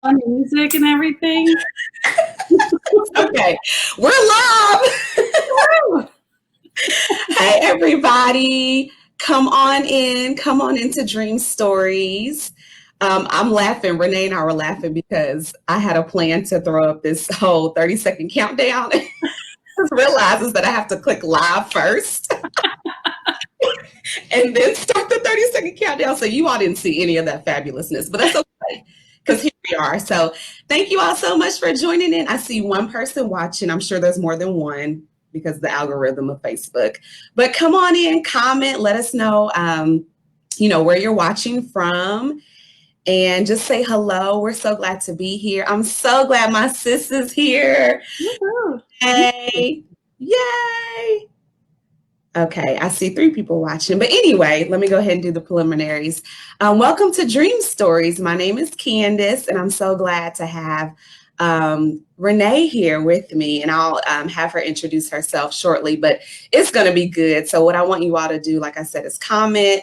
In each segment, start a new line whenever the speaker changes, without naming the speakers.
on music and everything.
Okay, we're live.
Woo!
Hey, everybody. Come on in. Come on into Dream Stories. I'm laughing. Renee and I were laughing because I had a plan to throw up this whole 30-second countdown. Realizes that I have to click live first and then start the 30-second countdown. So you all didn't see any of that fabulousness, but that's okay because here we are. So thank you all so much for joining in. I see one person watching. I'm sure there's more than one because of the algorithm of Facebook. But come on in, comment, let us know, where you're watching from. And just say hello. We're so glad to be here. I'm so glad my sis is here.
Woo-hoo.
Hey, yay. Okay, I see 3 people watching. But anyway, let me go ahead and do the preliminaries. Welcome to Dream Stories. My name is Candace, and I'm so glad to have Renee here with me. And I'll have her introduce herself shortly, but it's going to be good. So what I want you all to do, like I said, is comment,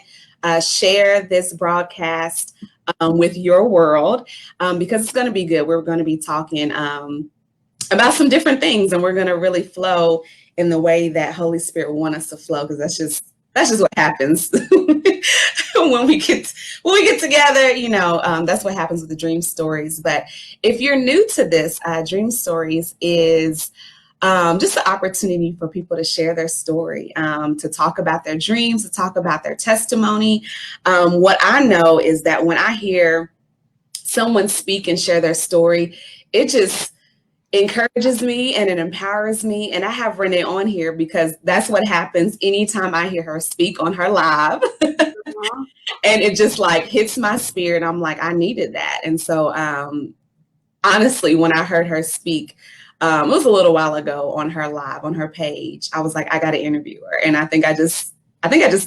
share this broadcast with your world because it's going to be good. We're going to be talking about some different things, and we're going to really flow in the way that Holy Spirit want us to flow, because that's just what happens when we get together. That's what happens with the Dream Stories. But if you're new to this, Dream Stories is just an opportunity for people to share their story, to talk about their dreams, to talk about their testimony. What I know is that when I hear someone speak and share their story, it just encourages me and it empowers me. And I have Renee on here because that's what happens anytime I hear her speak on her live. And it just like hits my spirit. I'm like, I needed that. And so honestly, when I heard her speak, it was a little while ago on her live, on her page, I was like, I got to interview her. And I think I just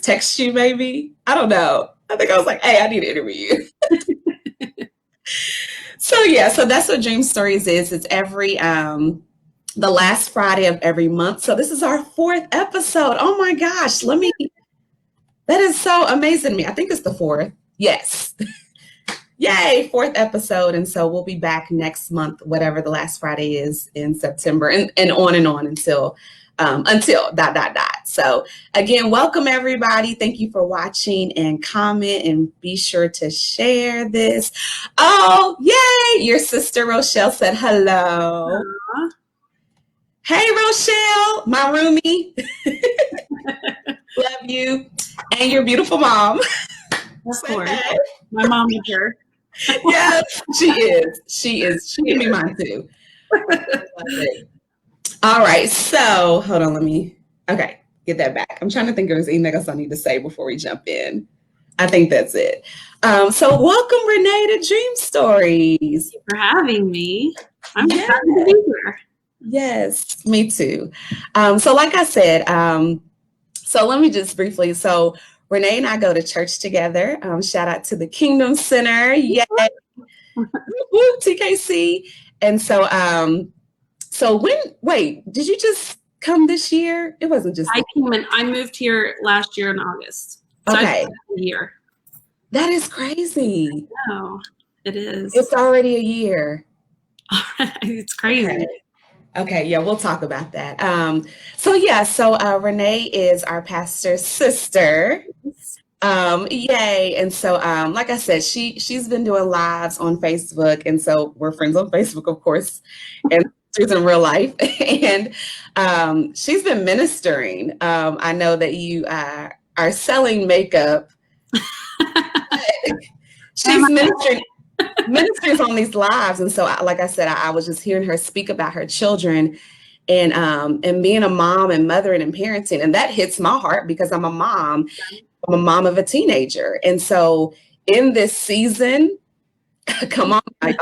text you, maybe. I don't know. I think I was like, hey, I need to interview you. So that's what Dream Stories is. It's every the last Friday of every month. So this is our 4th episode. Oh my gosh, that is so amazing to me. I think it's the 4th. Yes. Yay, 4th episode. And so we'll be back next month, whatever the last Friday is in September, and on until dot. So again, welcome everybody. Thank you for watching, and comment, and be sure to share this. Oh, yay! Your sister Rochelle said hello.
Aww.
Hey Rochelle, my roomie. Love you. And your beautiful mom.
Of
Say
course.
hey.
My mom is here.
Yes, she is. She gave me mine too. All right, so hold on, okay, get that back. I'm trying to think if there's anything else I need to say before we jump in. I think that's it. So welcome, Renee, to Dream Stories.
Thank you for having me. I'm excited to be here.
Yes, me too. So like I said, so let me just briefly, so Renee and I go to church together. Shout out to the Kingdom Center. Yay. Woo, TKC. And so did you just come this year? It wasn't just
I moved here last year in August. So
okay.
A year.
That is crazy.
No, it is.
It's already a year.
It's crazy.
Okay, yeah, we'll talk about that. So Renee is our pastor's sister. Yay. And so like I said, she's been doing lives on Facebook, and so we're friends on Facebook, of course, and she's in real life. And she's been ministering. I know that you are selling makeup. She's ministers on these lives. And so like I said, I was just hearing her speak about her children and being a mom and mothering and parenting, and that hits my heart because I'm a mom. I'm a mom of a teenager. And so in this season, come on, y'all,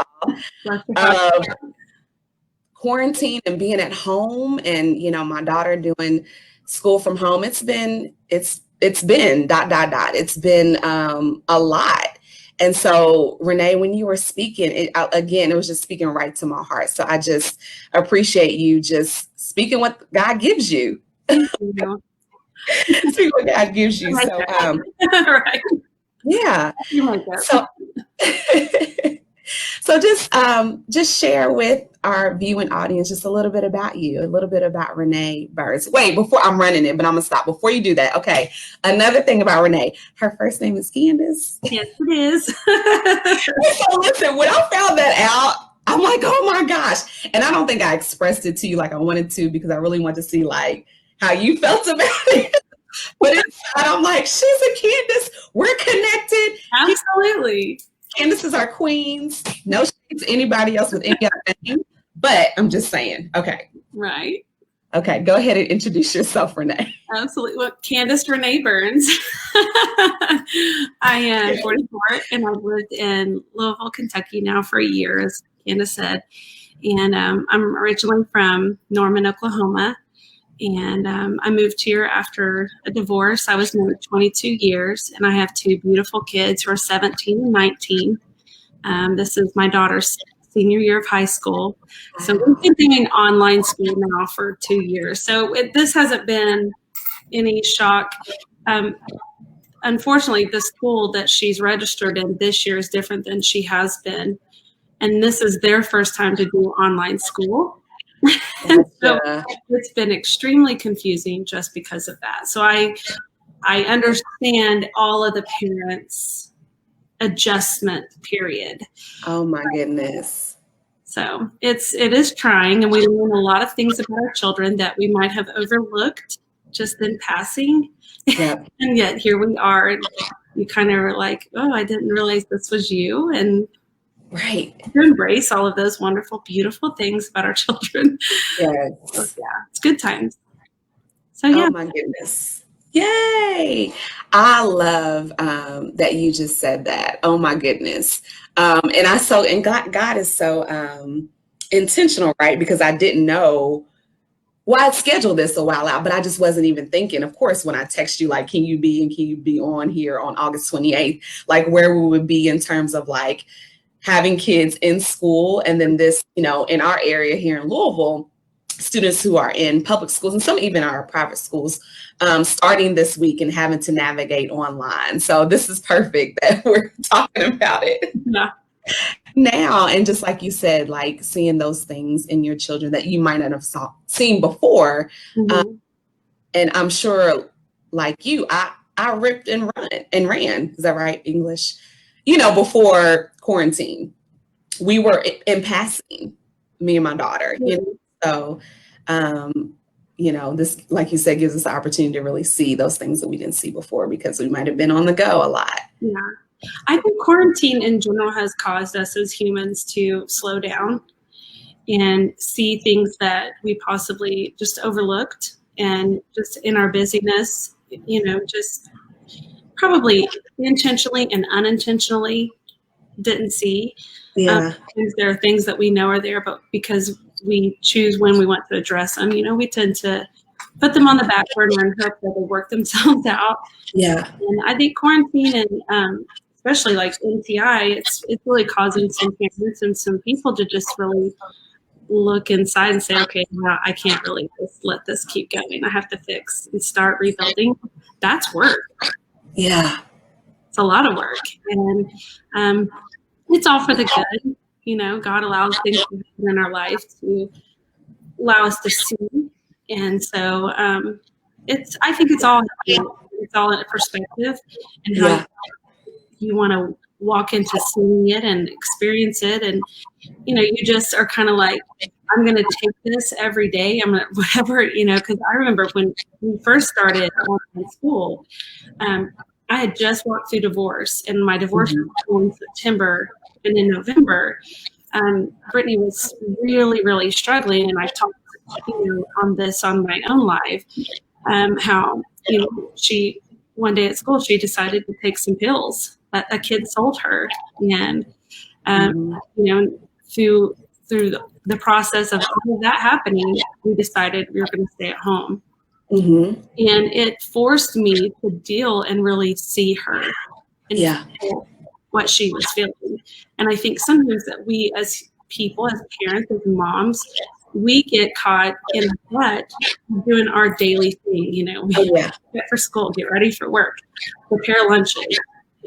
quarantine and being at home, and my daughter doing school from home, it's been It's been ... It's been a lot. And so Renee, when you were speaking, it was just speaking right to my heart. So I just appreciate you just speaking what God gives you. See what God gives you. So
right.
yeah. So So just share with our viewing audience just a little bit about you, a little bit about Renee Burns. Wait, before I'm running it, but I'm gonna stop before you do that. Okay. Another thing about Renee, her first name is Candace.
Yes, it is.
So listen, when I found that out, I'm like, oh my gosh. And I don't think I expressed it to you like I wanted to because I really wanted to see like how you felt about it. But inside, I'm like, she's a Candace. We're connected.
Absolutely.
Candace is our queens. No shade to anybody else with any other name. But I'm just saying. Okay.
Right.
Okay. Go ahead and introduce yourself, Renee.
Absolutely. Well, Candace Renee Burns. I am 44 and I've lived in Louisville, Kentucky now for a year, as Candace said. And I'm originally from Norman, Oklahoma. And I moved here after a divorce. I was married 22 years, and I have two beautiful kids who are 17 and 19. This is my daughter's senior year of high school. So we've been doing online school now for 2 years. So this hasn't been any shock. Unfortunately, the school that she's registered in this year is different than she has been. And this is their first time to do online school. And so it's been extremely confusing just because of that. So I understand all of the parents' adjustment period.
Oh my goodness.
So it is trying, and we learn a lot of things about our children that we might have overlooked just in passing.
Yep.
And yet here we are, and you kind of are like, oh, I didn't realize this was you. And
right.
To embrace all of those wonderful, beautiful things about our children.
Yes.
So, yeah, it's good times. So yeah.
Oh my goodness. Yay. I love that you just said that. Oh my goodness. And God is so intentional, right? Because I didn't know. Well, I'd scheduled this a while out, but I just wasn't even thinking. Of course, when I text you, like, can you be on here on August 28th, like where we would be in terms of like having kids in school. And then this, in our area here in Louisville, students who are in public schools and some even our private schools starting this week and having to navigate online. So this is perfect that we're talking about it.
Yeah.
Now, and just like you said, like seeing those things in your children that you might not have seen before.
Mm-hmm.
And I'm sure, like you, I ripped and ran. Is that right? English? Before quarantine, we were in passing, me and my daughter.
Mm-hmm.
So, this, like you said, gives us the opportunity to really see those things that we didn't see before because we might have been on the go a lot.
Yeah. I think quarantine in general has caused us as humans to slow down and see things that we possibly just overlooked, and just in our busyness, just probably intentionally and unintentionally didn't see.
Yeah.
There are things that we know are there, but because we choose when we want to address them, we tend to put them on the back burner and hope that they work themselves out.
Yeah.
And I think quarantine and especially like NTI, it's really causing some parents and some people to just really look inside and say, okay, well, I can't really just let this keep going. I have to fix and start rebuilding. That's work.
Yeah.
It's a lot of work. And it's all for the good. God allows things to happen in our life to allow us to see. And so I think it's all in perspective and how you want to walk into seeing it and experience it. And, you just are kind of like, I'm going to take this every day. I'm going to, whatever, because I remember when we first started online school, I had just walked through divorce, and my divorce was in September, and in November, Brittany was really, really struggling. And I've talked, on this on my own live, how, she, one day at school, she decided to take some pills that a kid sold her. And, through the process of all of that happening, we decided we were going to stay at home. Mm-hmm. And it forced me to deal and really see her and feel what she was feeling. And I think sometimes that we as people, as parents, as moms, we get caught in the rut doing our daily thing. We get for school, get ready for work, prepare lunches,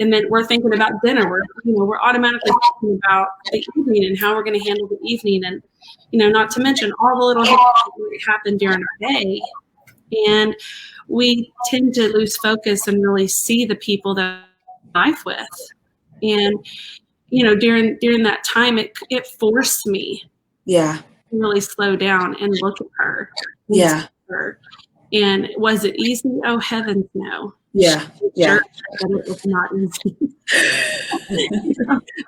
and then we're thinking about dinner. We're automatically thinking about the evening and how we're going to handle the evening, and not to mention all the little hiccups that happen during our day. And we tend to lose focus and really see the people that we're in life with. And during that time, it forced me, to really slow down and look at her. And was it easy? Oh, heavens no.
Yeah.
Sure, but it was not easy.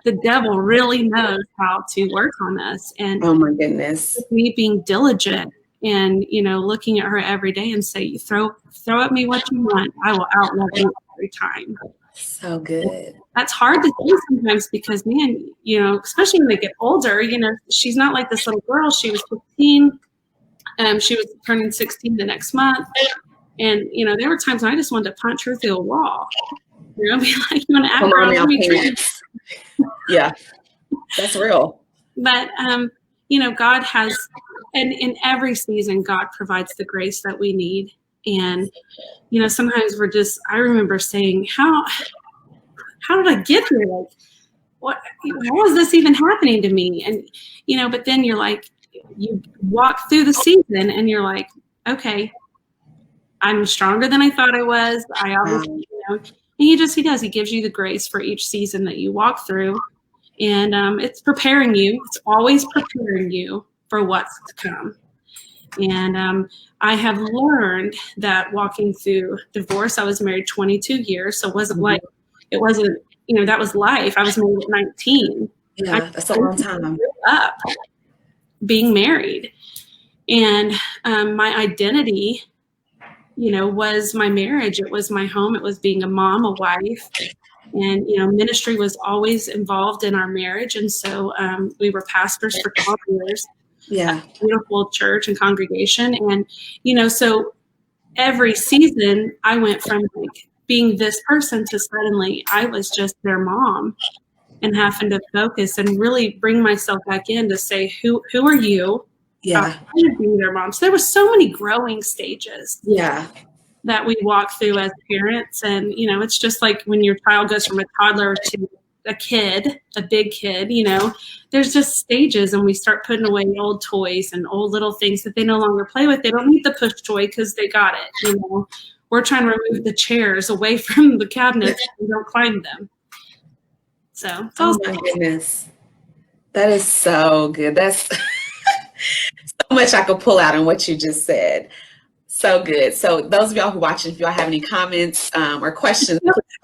The devil really knows how to work on us. And
oh my goodness,
me being diligent and looking at her every day and say, throw at me what you want, I will outlove you every time.
So good.
That's hard to do sometimes because, man, especially when they get older, she's not like this little girl. She was 15. She was turning 16 the next month. And, there were times when I just wanted to punch her through a wall. Be like, you want to act around?
Yeah, that's real.
But, God has, and in every season, God provides the grace that we need. And, sometimes I remember saying, how did I get here? Like, how is this even happening to me? And, but then you're like, you walk through the season and you're like, okay, I'm stronger than I thought I was. I obviously, and he does. He gives you the grace for each season that you walk through. And it's preparing you. It's always preparing you for what's to come. And I have learned that walking through divorce, I was married 22 years. So it wasn't that was life. I was married at 19.
Yeah, that's a long time.
Up being married. And my identity, was my marriage. It was my home. It was being a mom, a wife. And, ministry was always involved in our marriage. And so we were pastors for 12 years.
Yeah.
Beautiful church and congregation. And, so every season I went from like being this person to suddenly I was just their mom and having to focus and really bring myself back in to say, who are you?
Yeah.
Being their mom. So there were so many growing stages.
Yeah.
That we walk through as parents. And, it's just like when your child goes from a toddler to a kid, a big kid, there's just stages, and we start putting away old toys and old little things that they no longer play with. They don't need the push toy because they got it. We're trying to remove the chairs away from the cabinets and don't climb them. So,
oh my goodness. That is so good. That's so much I could pull out on what you just said. So good. So those of y'all who are watching, if y'all have any comments or questions,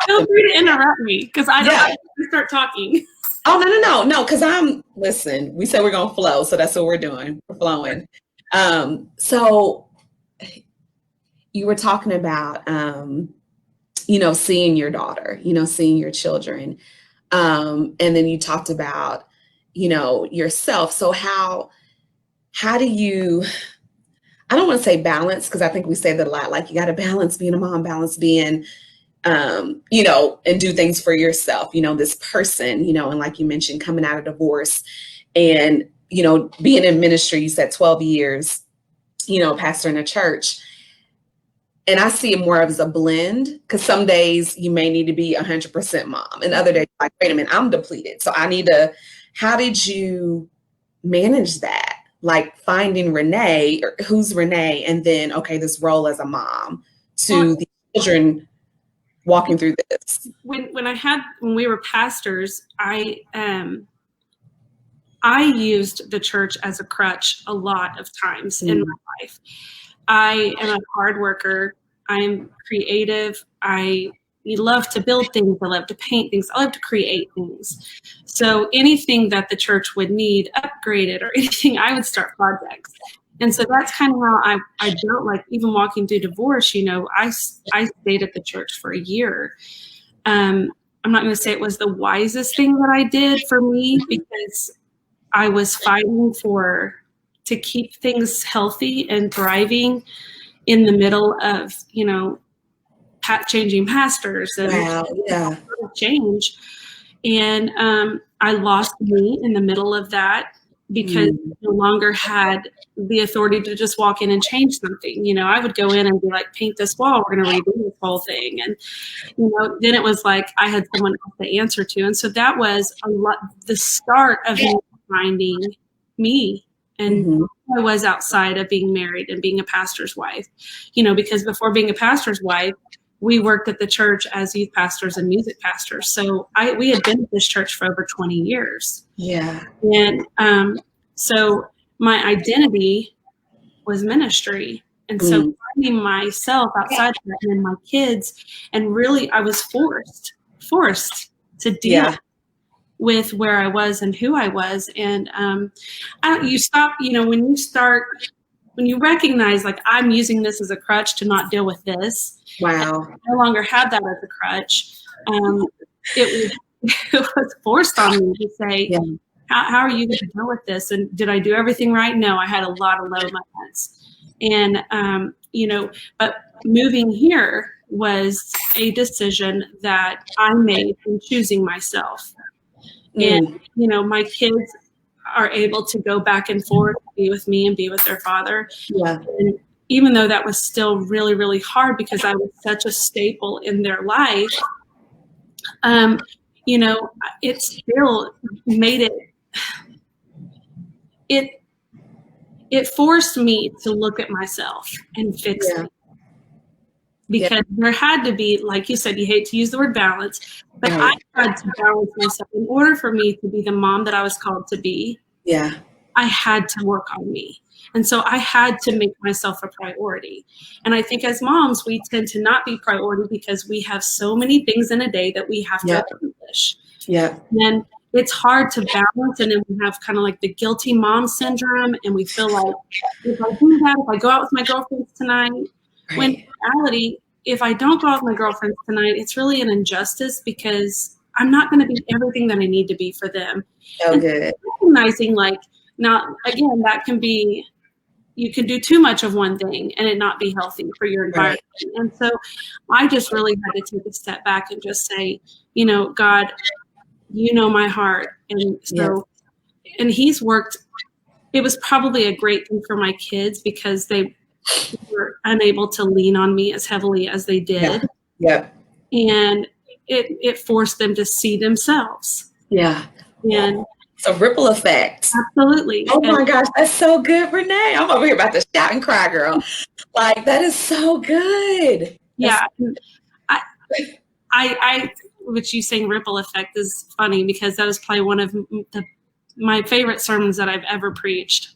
feel free to interrupt me because I don't want to start talking.
Oh, no. Because listen, we said we're going to flow. So that's what we're doing. We're flowing. So you were talking about, seeing your daughter, seeing your children. And then you talked about, yourself. So how do you, I don't want to say balance, because I think we say that a lot, like you got to balance being a mom, balance being, and do things for yourself, this person, and like you mentioned, coming out of divorce and, being in ministry, you said 12 years, pastor in a church. And I see it more as a blend, because some days you may need to be 100% mom and other days like, wait a minute, I'm depleted. So how did you manage that? Like finding Renee, or who's Renee, and then, okay, this role as a mom to the children walking through this.
When we were pastors, I used the church as a crutch a lot of times in my life. I am a hard worker. I'm creative. I love to build things. I love to paint things. I love to create things. So anything that the church would need upgraded or anything, I would start projects. And so that's kind of how I built, like even walking through divorce, I stayed at the church for a year. I'm not going to say it was the wisest thing that I did for me, because I was fighting to keep things healthy and thriving in the middle of, changing pastors and change. And I lost me in the middle of that. because I no longer had the authority to just walk in and change something. You know, I would go in and be like, paint this wall, we're going to redo this whole thing. And, you know, then it was like I had someone else to answer to. And so that was the start of me finding me and who I was outside of being married and being a pastor's wife. You know, because before being a pastor's wife, we worked at the church as youth pastors and music pastors. So we had been at this church for over 20 years.
Yeah.
And so my identity was ministry. And so finding myself outside of that and then my kids, and really I was forced to deal with where I was and who I was. And you stop, you know, when you recognize like I'm using this as a crutch to not deal with this.
Wow.
I no longer have that as a crutch. It was forced on me to say, how are you going to deal with this? And did I do everything right? No, I had a lot of low moments. And, you know, but moving here was a decision that I made in choosing myself. And, you know, my kids are able to go back and forth, be with me and be with their father.
Yeah.
And even though that was still really, really hard because I was such a staple in their life, you know, it still made it forced me to look at myself and fix it. Because there had to be, like you said, you hate to use the word balance, but I had to balance myself in order for me to be the mom that I was called to be.
Yeah.
I had to work on me. And so I had to make myself a priority. And I think as moms, we tend to not be priority because we have so many things in a day that we have to accomplish.
Yeah.
And it's hard to balance. And then we have kind of like the guilty mom syndrome. And we feel like, if I do that, if I go out with my girlfriends tonight, when in reality, if I don't go out with my girlfriends tonight, it's really an injustice because I'm not going to be everything that I need to be for them.
So good.
Recognizing like, not, again, that can be, you can do too much of one thing and it not be healthy for your environment. Right. And so I just really had to take a step back and just say, you know, God, you know my heart. And so, and he's worked, it was probably a great thing for my kids because they were unable to lean on me as heavily as they did.
Yeah.
And it forced them to see themselves.
Yeah.
And
it's a ripple effect.
Absolutely.
Oh my gosh, that's so good, Renee. I'm over here about to shout and cry, girl. Like, that is so good.
Yeah. I which you saying ripple effect is funny because that was probably one of my favorite sermons that I've ever preached.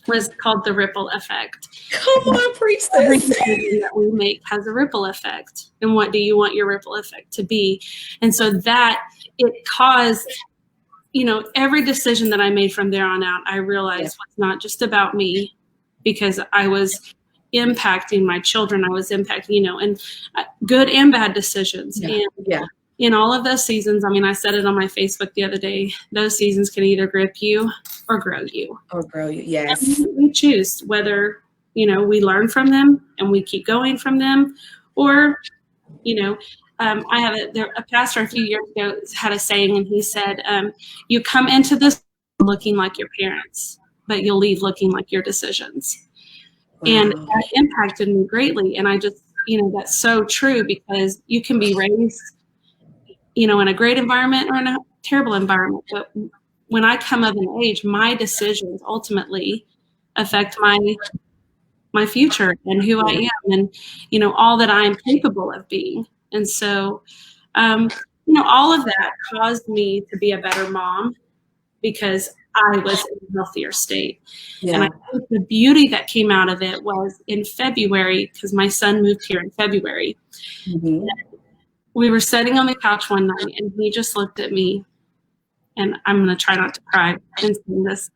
Was called the ripple effect.
Come on, preach this.
Every decision that we make has a ripple effect. And what do you want your ripple effect to be? And so that it caused, you know, every decision that I made from there on out, I realized was not just about me because I was impacting my children. I was impacting, you know, and good and bad decisions. And in all of those seasons, I mean, I said it on my Facebook the other day, those seasons can either grip you or grow you.
Or grow you, yes.
And we choose whether, you know, we learn from them and we keep going from them or, you know, I have a pastor a few years ago had a saying and he said, you come into this looking like your parents, but you'll leave looking like your decisions. Wow. And that impacted me greatly. And I just, you know, that's so true because you can be raised, you know, in a great environment or in a terrible environment. But when I come of an age, my decisions ultimately affect my future and who I am and, you know, all that I am capable of being. And so, you know, all of that caused me to be a better mom because I was in a healthier state. Yeah. And I think the beauty that came out of it was in February, because my son moved here in February. Mm-hmm. We were sitting on the couch one night and he just looked at me and I'm going to try not to cry in this.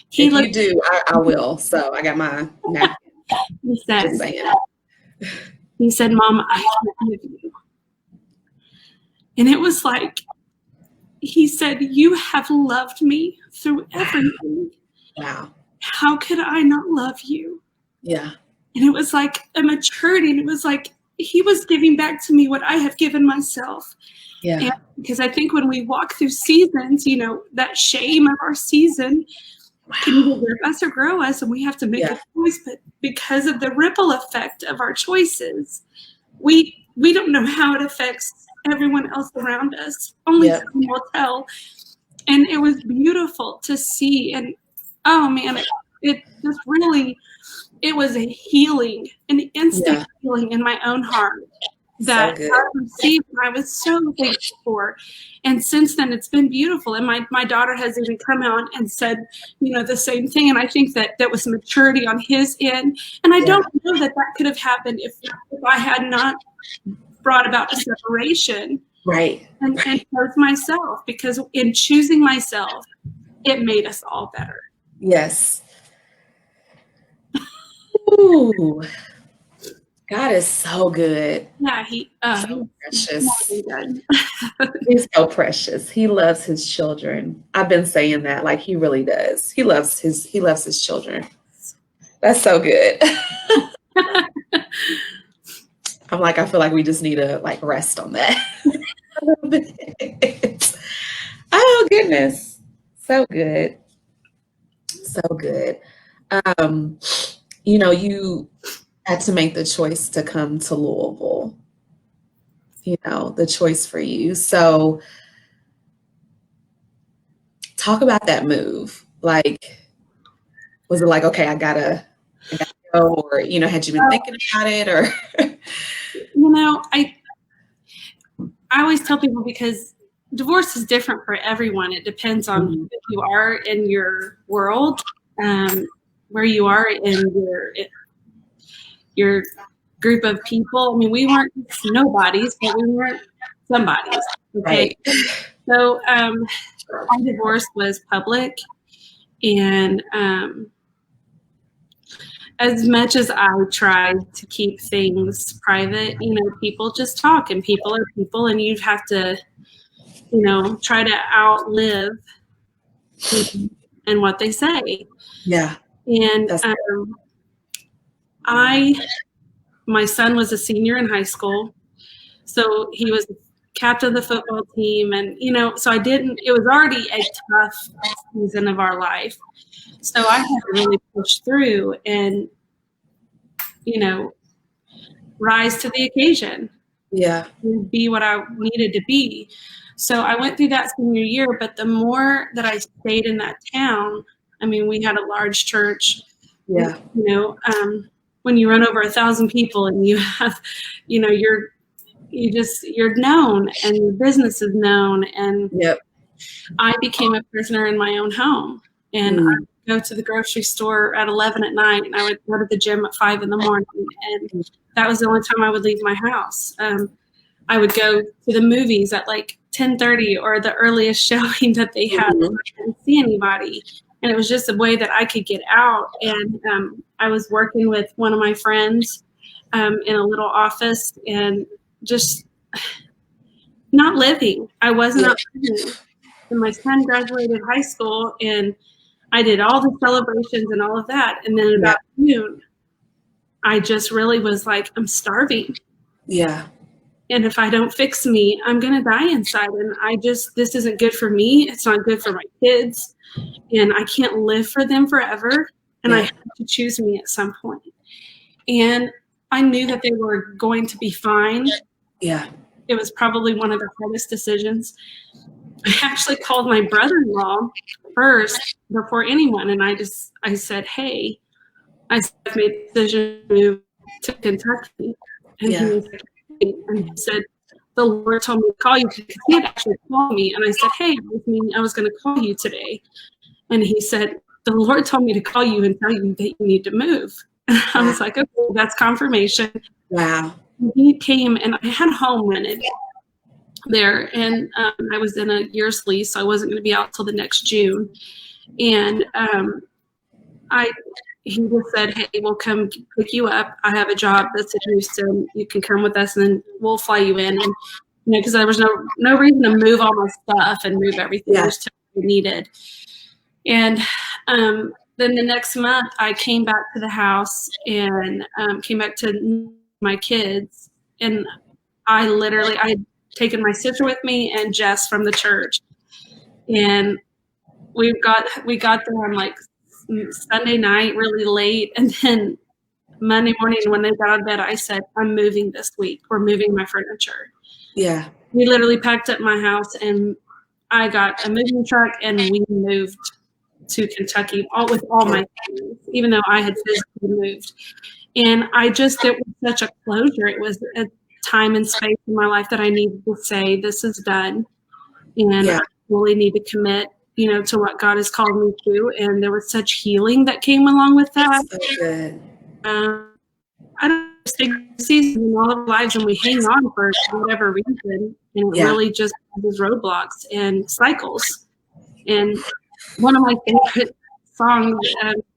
If you do, I will. So I got my napkin.
He said, Mom, I love you. And it was like, he said, you have loved me through everything.
Wow.
How could I not love you?
Yeah.
And it was like a maturity. And it was like, he was giving back to me what I have given myself. Yeah. And because I think when we walk through seasons, you know, that shame of our season, can either rip us or grow us, and we have to make a choice. But because of the ripple effect of our choices, we don't know how it affects everyone else around us. Only time will tell. And it was beautiful to see. And oh man, it just really, it was a healing, an instant healing in my own heart that I received, and I was so thankful for. And since then, it's been beautiful. And my daughter has even come out and said, the same thing. And I think that was maturity on his end. And I don't know that could have happened if I had not brought about a separation.
Right.
And chose myself, because in choosing myself, it made us all better.
Yes. Ooh. God is so good.
Yeah,
so precious. He's so precious. He loves his children. I've been saying that, like, he really does. He loves his children. That's so good. I'm like, I feel like we just need to rest on that a little bit. Oh goodness. So good. So good. You had to make the choice to come to Louisville, the choice for you. So talk about that move. Like, was it like, okay, I gotta go, or, had you been thinking about it, or?
I always tell people, because divorce is different for everyone. It depends on who you are in your world, where you are in your group of people. I mean, we weren't nobodies, but we weren't somebodies. Okay. Right. So our divorce was public, and as much as I tried to keep things private, people just talk, and people are people, and you have to, try to outlive and what they say.
Yeah.
And my son was a senior in high school, so he was captain of the football team, and so it was already a tough season of our life. So I had to really push through and, rise to the occasion.
Yeah.
Be what I needed to be. So I went through that senior year, but the more that I stayed in that town, I mean, we had a large church.
Yeah.
When you run over 1,000 people and you have, you're known, and your business is known. And I became a prisoner in my own home, and I would go to the grocery store at 11 at night, and I would go to the gym at 5 in the morning. And that was the only time I would leave my house. I would go to the movies at 10:30 or the earliest showing that they had. I didn't see anybody. And it was just a way that I could get out. And I was working with one of my friends in a little office, and just not living. I wasn't out living. And my son graduated high school, and I did all the celebrations and all of that. And then about June, I just really was like, I'm starving.
Yeah.
And if I don't fix me, I'm going to die inside. And this isn't good for me. It's not good for my kids. And I can't live for them forever. And I have to choose me at some point. And I knew that they were going to be fine.
Yeah.
It was probably one of the hardest decisions. I actually called my brother-in-law first before anyone. And I said, hey, I've made the decision to move to Kentucky. And he said, the Lord told me to call you, because he had actually called me. And I said, hey, I was going to call you today. And he said, the Lord told me to call you and tell you that you need to move. And I was like, okay, that's confirmation.
Wow.
And he came, and I had a home rented there. And I was in a year's lease, so I wasn't going to be out till the next June. And he just said, hey, we'll come pick you up. I have a job that's in Houston. You can come with us, and then we'll fly you in. And, because there was no reason to move all my stuff and move everything. Yeah. Just needed. And then the next month, I came back to the house and came back to my kids. And I had taken my sister with me and Jess from the church. And we got there on Sunday night really late. And then Monday morning when they got out of bed, I said, I'm moving this week. We're moving my furniture.
Yeah.
We literally packed up my house and I got a moving truck and we moved to Kentucky with all my things, even though I had physically moved. And it was such a closure. It was a time and space in my life that I needed to say, this is done. And I really need to commit, to what God has called me to. And there was such healing that came along with that.
So good.
I don't seasons in all of our lives and we hang on for whatever reason. And it really just causes roadblocks and cycles. And one of my favorite songs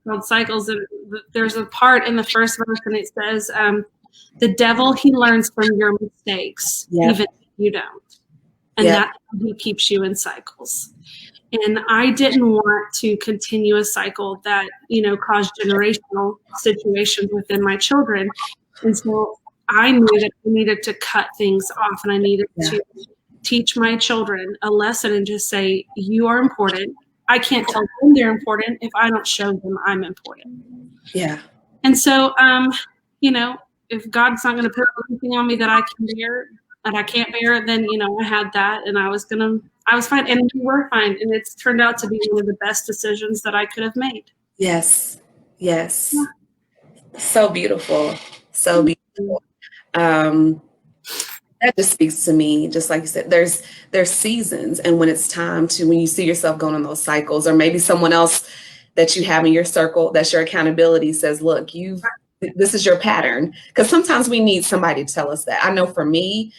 called Cycles, there's a part in the first verse and it says, the devil, he learns from your mistakes, even if you don't. And that's how he keeps you in cycles. And I didn't want to continue a cycle that, caused generational situations within my children. And so I knew that I needed to cut things off and I needed to teach my children a lesson and just say, you are important. I can't tell them they're important if I don't show them I'm important. Yeah. And so, if God's not going to put anything on me that I can bear, and I can't bear it, then, I had that and I was fine and we were fine. And it's turned out to be one of the best decisions that I could have made. Yes.
Yes. Yeah. So beautiful. So beautiful. That just speaks to me, just like you said, there's seasons. And when it's time when you see yourself going on those cycles, or maybe someone else that you have in your circle, that's your accountability, says, look, this is your pattern. Because sometimes we need somebody to tell us that. I know for me,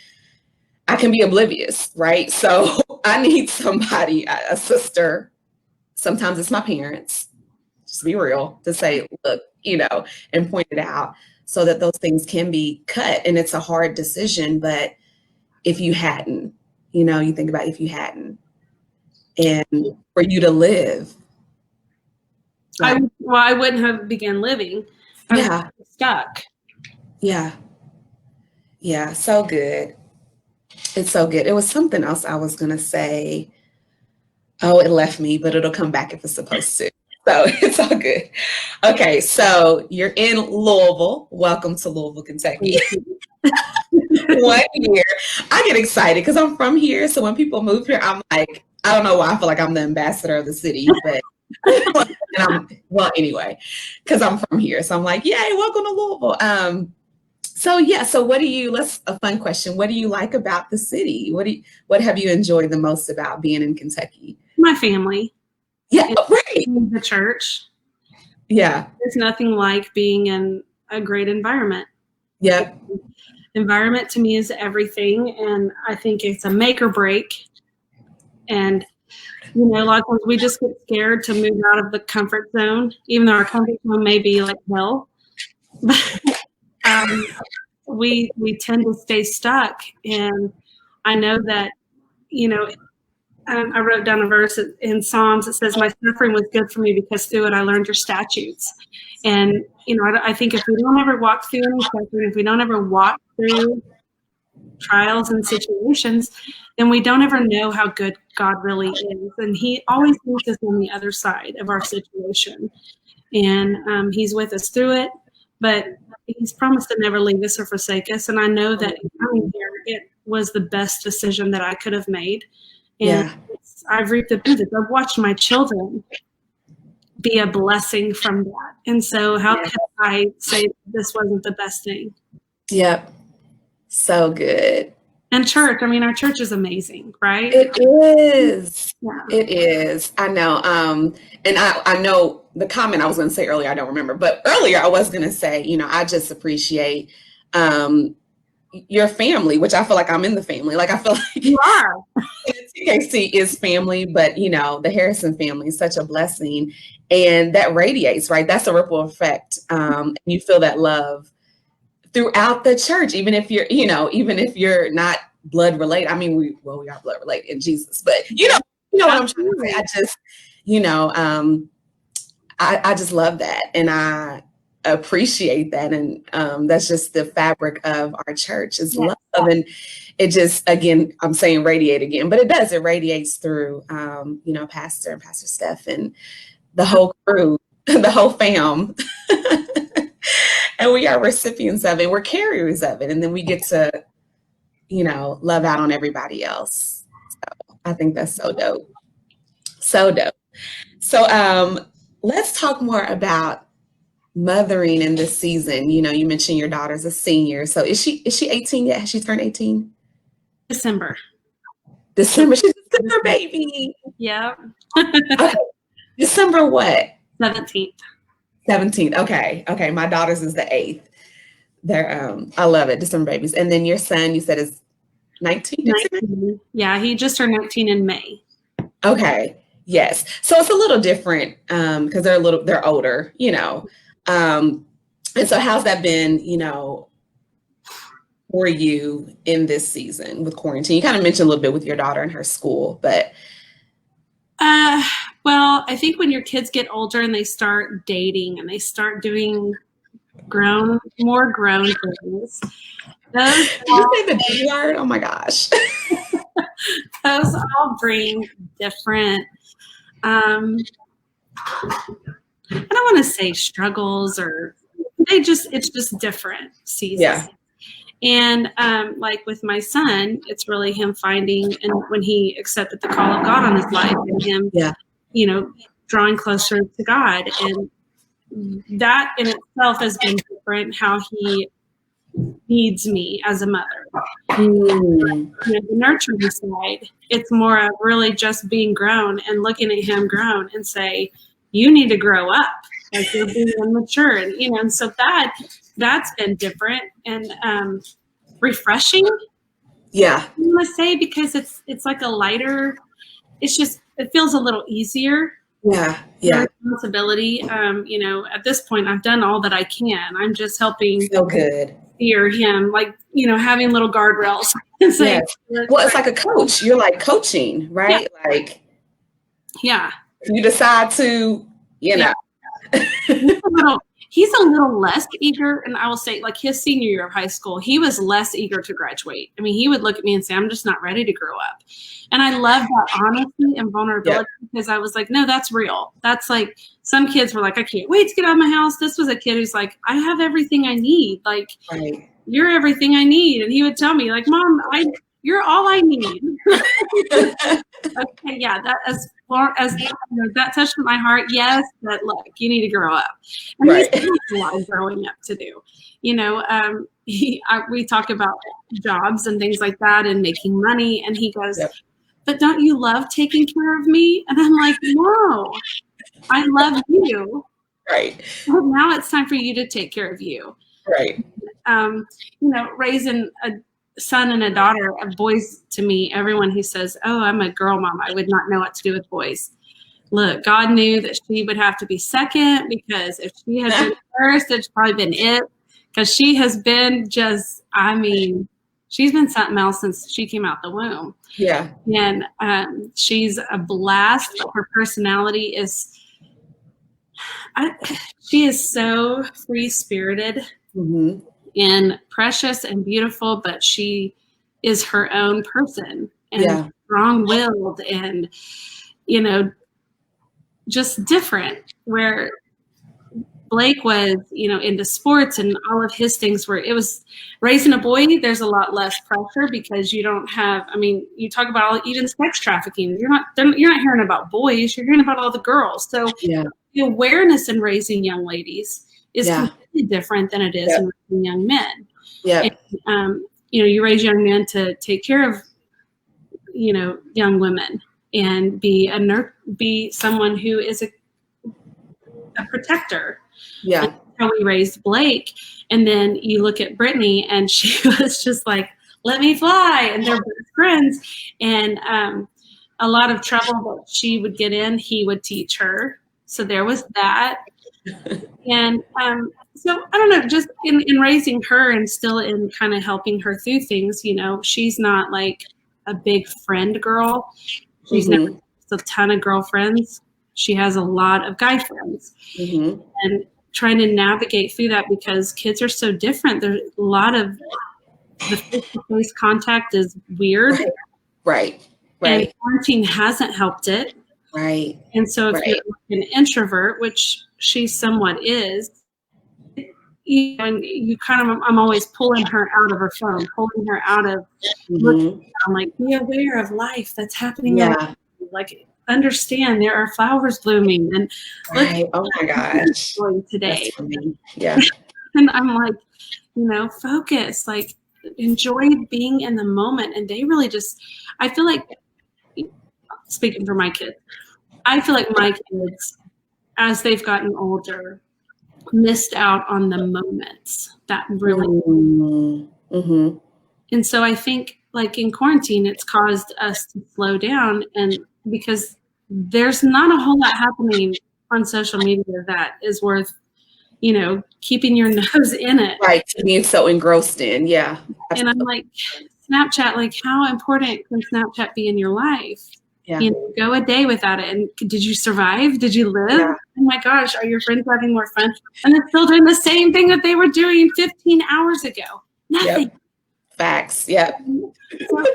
I can be oblivious, right? So I need somebody, a sister. Sometimes it's my parents, just be real, to say, look, and point it out so that those things can be cut. And it's a hard decision, but if you hadn't, you think about if you hadn't, and for you to live.
I wouldn't have begun living. I was stuck.
Yeah. Yeah. So good. It's so good. It was something else I was going to say. Oh, it left me, but it'll come back if it's supposed to. So it's all good. Okay. So you're in Louisville. Welcome to Louisville, Kentucky. 1 year. I get excited because I'm from here. So when people move here, I'm like, I don't know why I feel like I'm the ambassador of the city, but anyway, because I'm from here. So I'm like, yay, welcome to Louisville. So a fun question. What do you like about the city? What have you enjoyed the most about being in Kentucky?
My family.
Yeah, right.
The church.
Yeah.
There's nothing like being in a great environment.
Yeah.
Environment to me is everything. And I think it's a make or break. And, a lot of times we just get scared to move out of the comfort zone, even though our comfort zone may be like hell. We tend to stay stuck. And I know that, I wrote down a verse in Psalms that says, my suffering was good for me because through it I learned your statutes. And, I think if we don't ever walk through any suffering, if we don't ever walk through trials and situations, then we don't ever know how good God really is. And he always meets us on the other side of our situation. And he's with us through it, but he's promised to never leave us or forsake us. And I know that coming here, it was the best decision that I could have made. And I've reaped the benefits. I've watched my children be a blessing from that. And so how can I say this wasn't the best thing?
Yep. So good.
And church, our church is amazing, right?
It is. Yeah. It is. I know. And I know the comment I was going to say earlier, I don't remember, but earlier I was going to say, I just appreciate your family, which I feel like I'm in the family. Like I feel like
you are.
TKC is family, but the Harrison family is such a blessing, and that radiates, right? That's a ripple effect. And you feel that love throughout the church, even if you're not blood related. we are blood related in Jesus, but you know what I'm trying to say. I just, I just love that, and I appreciate that, and that's just the fabric of our church is love, and it just, again, I'm saying radiate again, but it radiates through Pastor and Pastor Steph and the whole crew. the whole fam. And we are recipients of it. We're carriers of it. And then we get to, love out on everybody else. So I think that's so dope. So dope. So let's talk more about mothering in this season. You mentioned your daughter's a senior. So is she 18 yet? Has she turned 18?
December.
December. She's a December baby.
Yeah.
Okay. December what?
17th.
17th. Okay. My daughter's is the 8th. They're I love it. December babies. And then your son, you said, is 19?
19. Yeah, he just turned 19 in May.
Okay. Yes. So it's a little different because they're older, and so how's that been, for you in this season with quarantine? You kind of mentioned a little bit with your daughter and her school, but.
Well, I think when your kids get older and they start dating and they start doing more grown things,
Did you say the D word? Oh my gosh.
Those all bring different, I don't want to say struggles, or it's just different seasons.
Yeah.
And like with my son, it's really him finding, and when he accepted the call of God on his life, and him, drawing closer to God. And that in itself has been different, how he needs me as a mother. The nurturing side, it's more of really just being grown and looking at him grown and say, you need to grow up, like you're being immature. And so that's been different and refreshing.
Yeah.
I want to say, because it's like a lighter, it feels a little easier.
Yeah.
Responsibility. At this point, I've done all that I can. I'm just helping.
So good.
Steer him, like, having little guardrails. And say,
well, it's like a coach. You're like coaching, right? Yeah. Like,
yeah.
If you decide to,
He's a little less eager, and I will say, like, his senior year of high school, he was less eager to graduate. I mean, he would look at me and say, I'm just not ready to grow up. And I love that honesty and vulnerability, because I was like, no, that's real. That's like, some kids were like, I can't wait to get out of my house. This was a kid who's like, I have everything I need. Like, you're everything I need. And he would tell me, like, Mom, you're all I need. Okay, yeah, that as far as that touched my heart. Yes, but look, you need to grow up. And he has a lot of growing up to do. We talk about jobs and things like that and making money, and he goes, but don't you love taking care of me? And I'm like, no, I love you.
Right.
Well, now it's time for you to take care of you.
Right.
Raising a son and a daughter of boys, to me, everyone who says, oh, I'm a girl mom, I would not know what to do with boys. Look, God knew that she would have to be second, because if she had been first, it's probably been it. Because she has been she's been something else since she came out the womb.
Yeah.
And she's a blast. Her personality is, she is so free-spirited.
Mm-hmm.
And precious and beautiful, but she is her own person and strong-willed and, just different. Where Blake was, into sports, and all of his things it was raising a boy. There's a lot less pressure, because you don't have, you talk about even sex trafficking. You're not hearing about boys, you're hearing about all the girls. So the awareness in raising young ladies is completely different than it is in raising young men.
Yeah.
You raise young men to take care of, young women, and be someone who is a protector.
Yeah.
That's how we raised Blake. And then you look at Brittany, and she was just like, let me fly. And they're best friends. And a lot of trouble that she would get in, he would teach her. So there was that. And so I don't know, just in raising her and still in kind of helping her through things, she's not like a big friend girl. She's never a ton of girlfriends. She has a lot of guy friends. Mm-hmm. And trying to navigate through that, because kids are so different. There's a lot of the face-to-face contact is weird.
Right.
And quarantine hasn't helped it.
Right.
And so if you're an introvert, which she somewhat is, you know, and you kind of, I'm always pulling her out of her phone, pulling her out of looking down, like, be aware of life that's happening around you. Like, understand there are flowers blooming, and look,
Oh my gosh,
going today.
Yeah.
And I'm like, you know, focus, like, enjoy being in the moment. And they really just, I feel like, speaking for my kids, I feel like my kids, as they've gotten older, missed out on the moments that really.
Mm-hmm.
And so I think, like, in quarantine, it's caused us to slow down, and because there's not a whole lot happening on social media that is worth, you know, keeping your nose in it.
Right, being so engrossed in, yeah.
And I'm like, Snapchat, like, how important can Snapchat be in your life?
Yeah.
You know, go a day without it. And did you survive? Did you live?
Yeah.
Oh my gosh, are your friends having more fun? And they're still doing the same thing that they were doing 15 hours ago. Nothing.
Yep. Facts. Yep.
So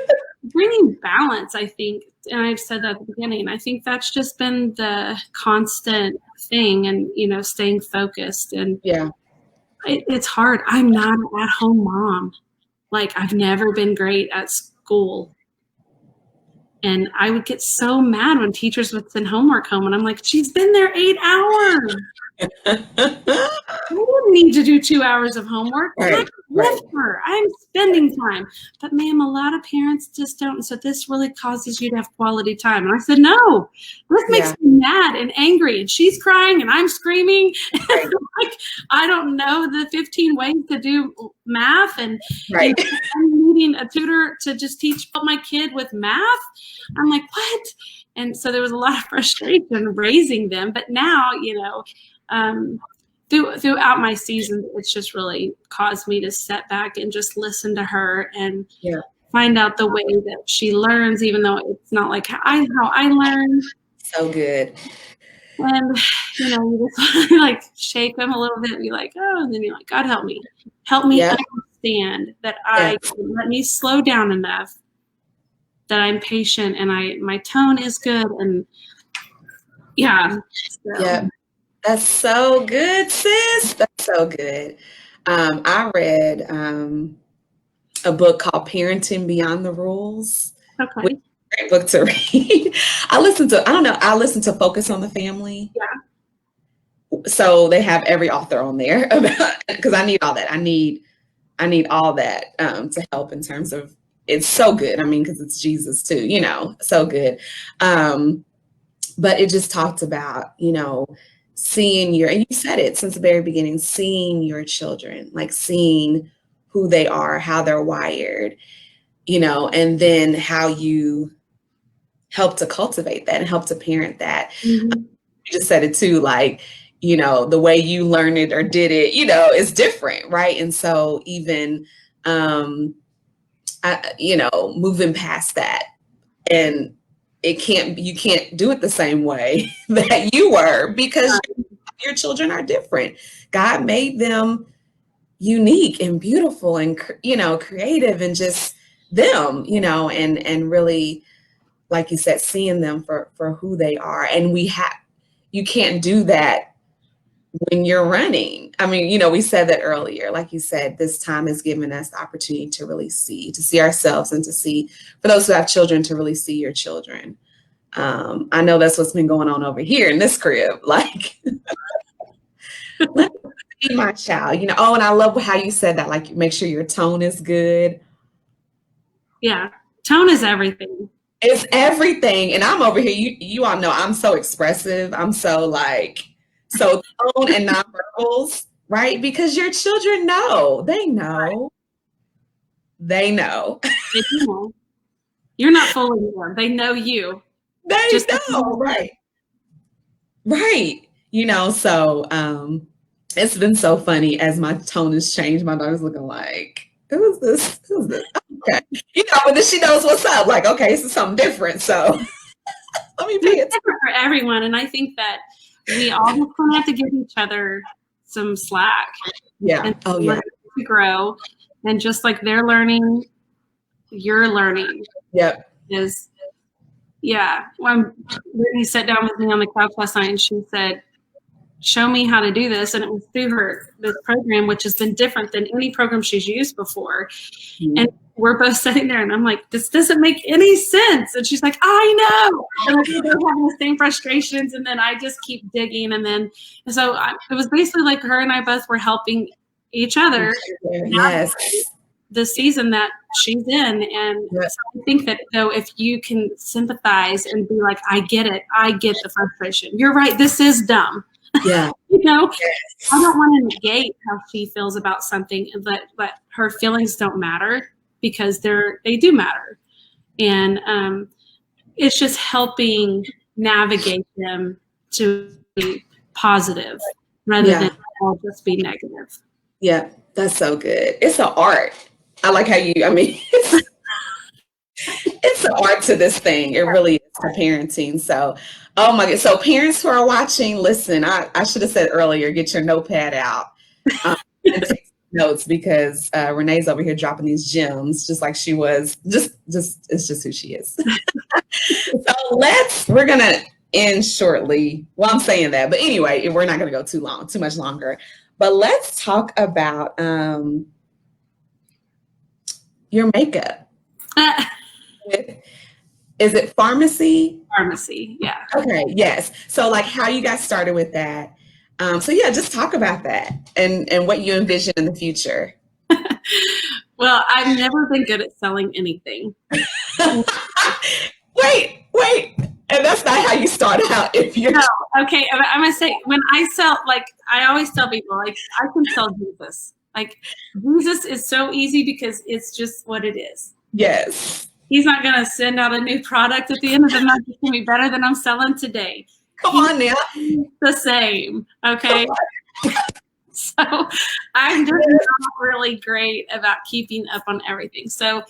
bringing balance, I think, and I've said that at the beginning, I think that's just been the constant thing, and, you know, staying focused. And
yeah,
it's hard. I'm not an at-home mom. Like, I've never been great at school. And I would get so mad when teachers would send homework home, and I'm like, she's been there 8 hours. I don't need to do 2 hours of homework. I'm with her. I'm spending time. But ma'am, a lot of parents just don't. And so this really causes you to have quality time. And I said, no, this makes me mad and angry. And she's crying and I'm screaming. Right. Like, I don't know the 15 ways to do math. And you know, I'm needing a tutor to just teach my kid with math. I'm like, what? And so there was a lot of frustration raising them. But now, you know, throughout my season, it's just really caused me to step back and just listen to her and find out the way that she learns, even though it's not like how I learn.
So good.
And, you know, you just like shake them a little bit and be like, oh, and then you're like, God, help me understand that let me slow down enough that I'm patient and my tone is good. And
That's so good, sis. That's so good. I read a book called Parenting Beyond the Rules.
Okay.
Great book to read. I listen to Focus on the Family.
Yeah.
So they have every author on there because I need all that. I need all that to help in terms of, it's so good. I mean, because it's Jesus too, you know, so good. But it just talked about, you know, seeing and you said it since the very beginning, seeing your children, like seeing who they are, how they're wired, you know, and then how you help to cultivate that and help to parent that.
Mm-hmm.
You just said it too, like, you know, the way you learn it or did it, you know, is different, right? And so even, you know, moving past that, and you can't do it the same way that you were, because your children are different. God made them unique and beautiful and, you know, creative and just them, you know, and really, like you said, seeing them for who they are. And you can't do that when you're running. I mean, you know, we said that earlier, like you said, this time has given us the opportunity to really see ourselves and to see, for those who have children, to really see your children. I know that's what's been going on over here in this crib. Like, let me see my child, you know. Oh, and I love how you said that, like, make sure your tone is good.
Yeah. Tone is everything.
It's everything. And I'm over here. You all know I'm so expressive. I'm so so tone and nonverbals, right? Because your children know. They know. They know.
They know. You're not fooling them. They know you.
They
just
know, right. Right. You know, so it's been so funny as my tone has changed. My daughter's looking like, who's this? Okay. You know, but then she knows what's up. Like, okay, this is something different. So let me pay attention.
For everyone. And I think that we all just gonna have to give each other some slack.
Yeah.
And to grow. And just like they're learning, you're learning.
Yep.
When Brittany sat down with me on the couch last night and she said, show me how to do this. And it was through this program, which has been different than any program she's used before. Mm-hmm. And we're both sitting there and I'm like, this doesn't make any sense. And she's like, I know. And we're having the same frustrations. And then I just keep digging. And so it was basically like her and I both were helping each other.
Yes.
The season that she's in. And so I think that though, if you can sympathize and be like, I get it. I get the frustration. You're right. This is dumb.
Yeah.
You know, I don't want to negate how she feels about something, but her feelings don't matter because they do matter. And it's just helping navigate them to be positive rather than all just be negative.
Yeah, that's so good. It's an art. I like how it's an art to this thing. It really is to parenting. So, oh my God. So parents who are watching, listen, I should have said earlier, get your notepad out and take notes because Renee's over here dropping these gems just like she was. Just it's just who she is. So we're going to end shortly. Well, I'm saying that. But anyway, we're not going to go too much longer. But let's talk about your makeup. Is it pharmacy?
Pharmacy, yeah.
Okay, yes. So like how you got started with that. So yeah, just talk about that and what you envision in the future.
Well, I've never been good at selling anything.
Wait. And that's not how you start out. No,
okay. I'm going to say, when I sell, like, I always tell people, like, I can sell Jesus. Like, Jesus is so easy because it's just what it is.
Yes.
He's not going to send out a new product at the end of the month. It's going to be better than I'm selling today.
Come on now.
The same. Okay. So I'm just not really great about keeping up on everything. So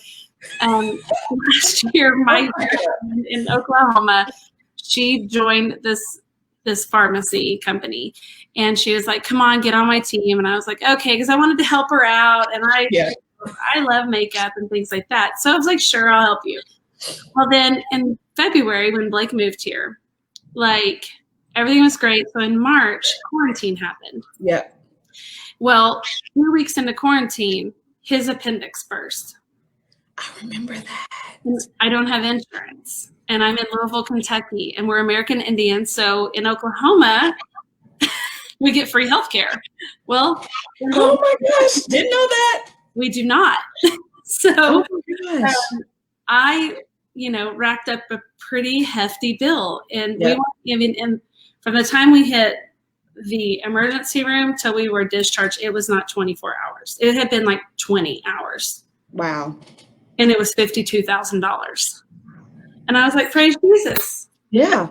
last year, my friend in Oklahoma, she joined this pharmacy company, and she was like, "Come on, get on my team." And I was like, "Okay," because I wanted to help her out, and I love makeup and things like that. So I was like, "Sure, I'll help you." Well, then in February, when Blake moved here, like everything was great. So in March, quarantine happened.
Yeah.
Well, 2 weeks into quarantine, his appendix burst.
I remember that.
And I don't have insurance, and I'm in Louisville, Kentucky, and we're American Indians. So in Oklahoma, we get free health care. Well,
oh my gosh, didn't know that.
We do not. So I, racked up a pretty hefty bill, and and from the time we hit the emergency room till we were discharged, it was not 24 hours. It had been like 20 hours.
Wow.
And it was $52,000. And I was like, praise Jesus.
Yeah.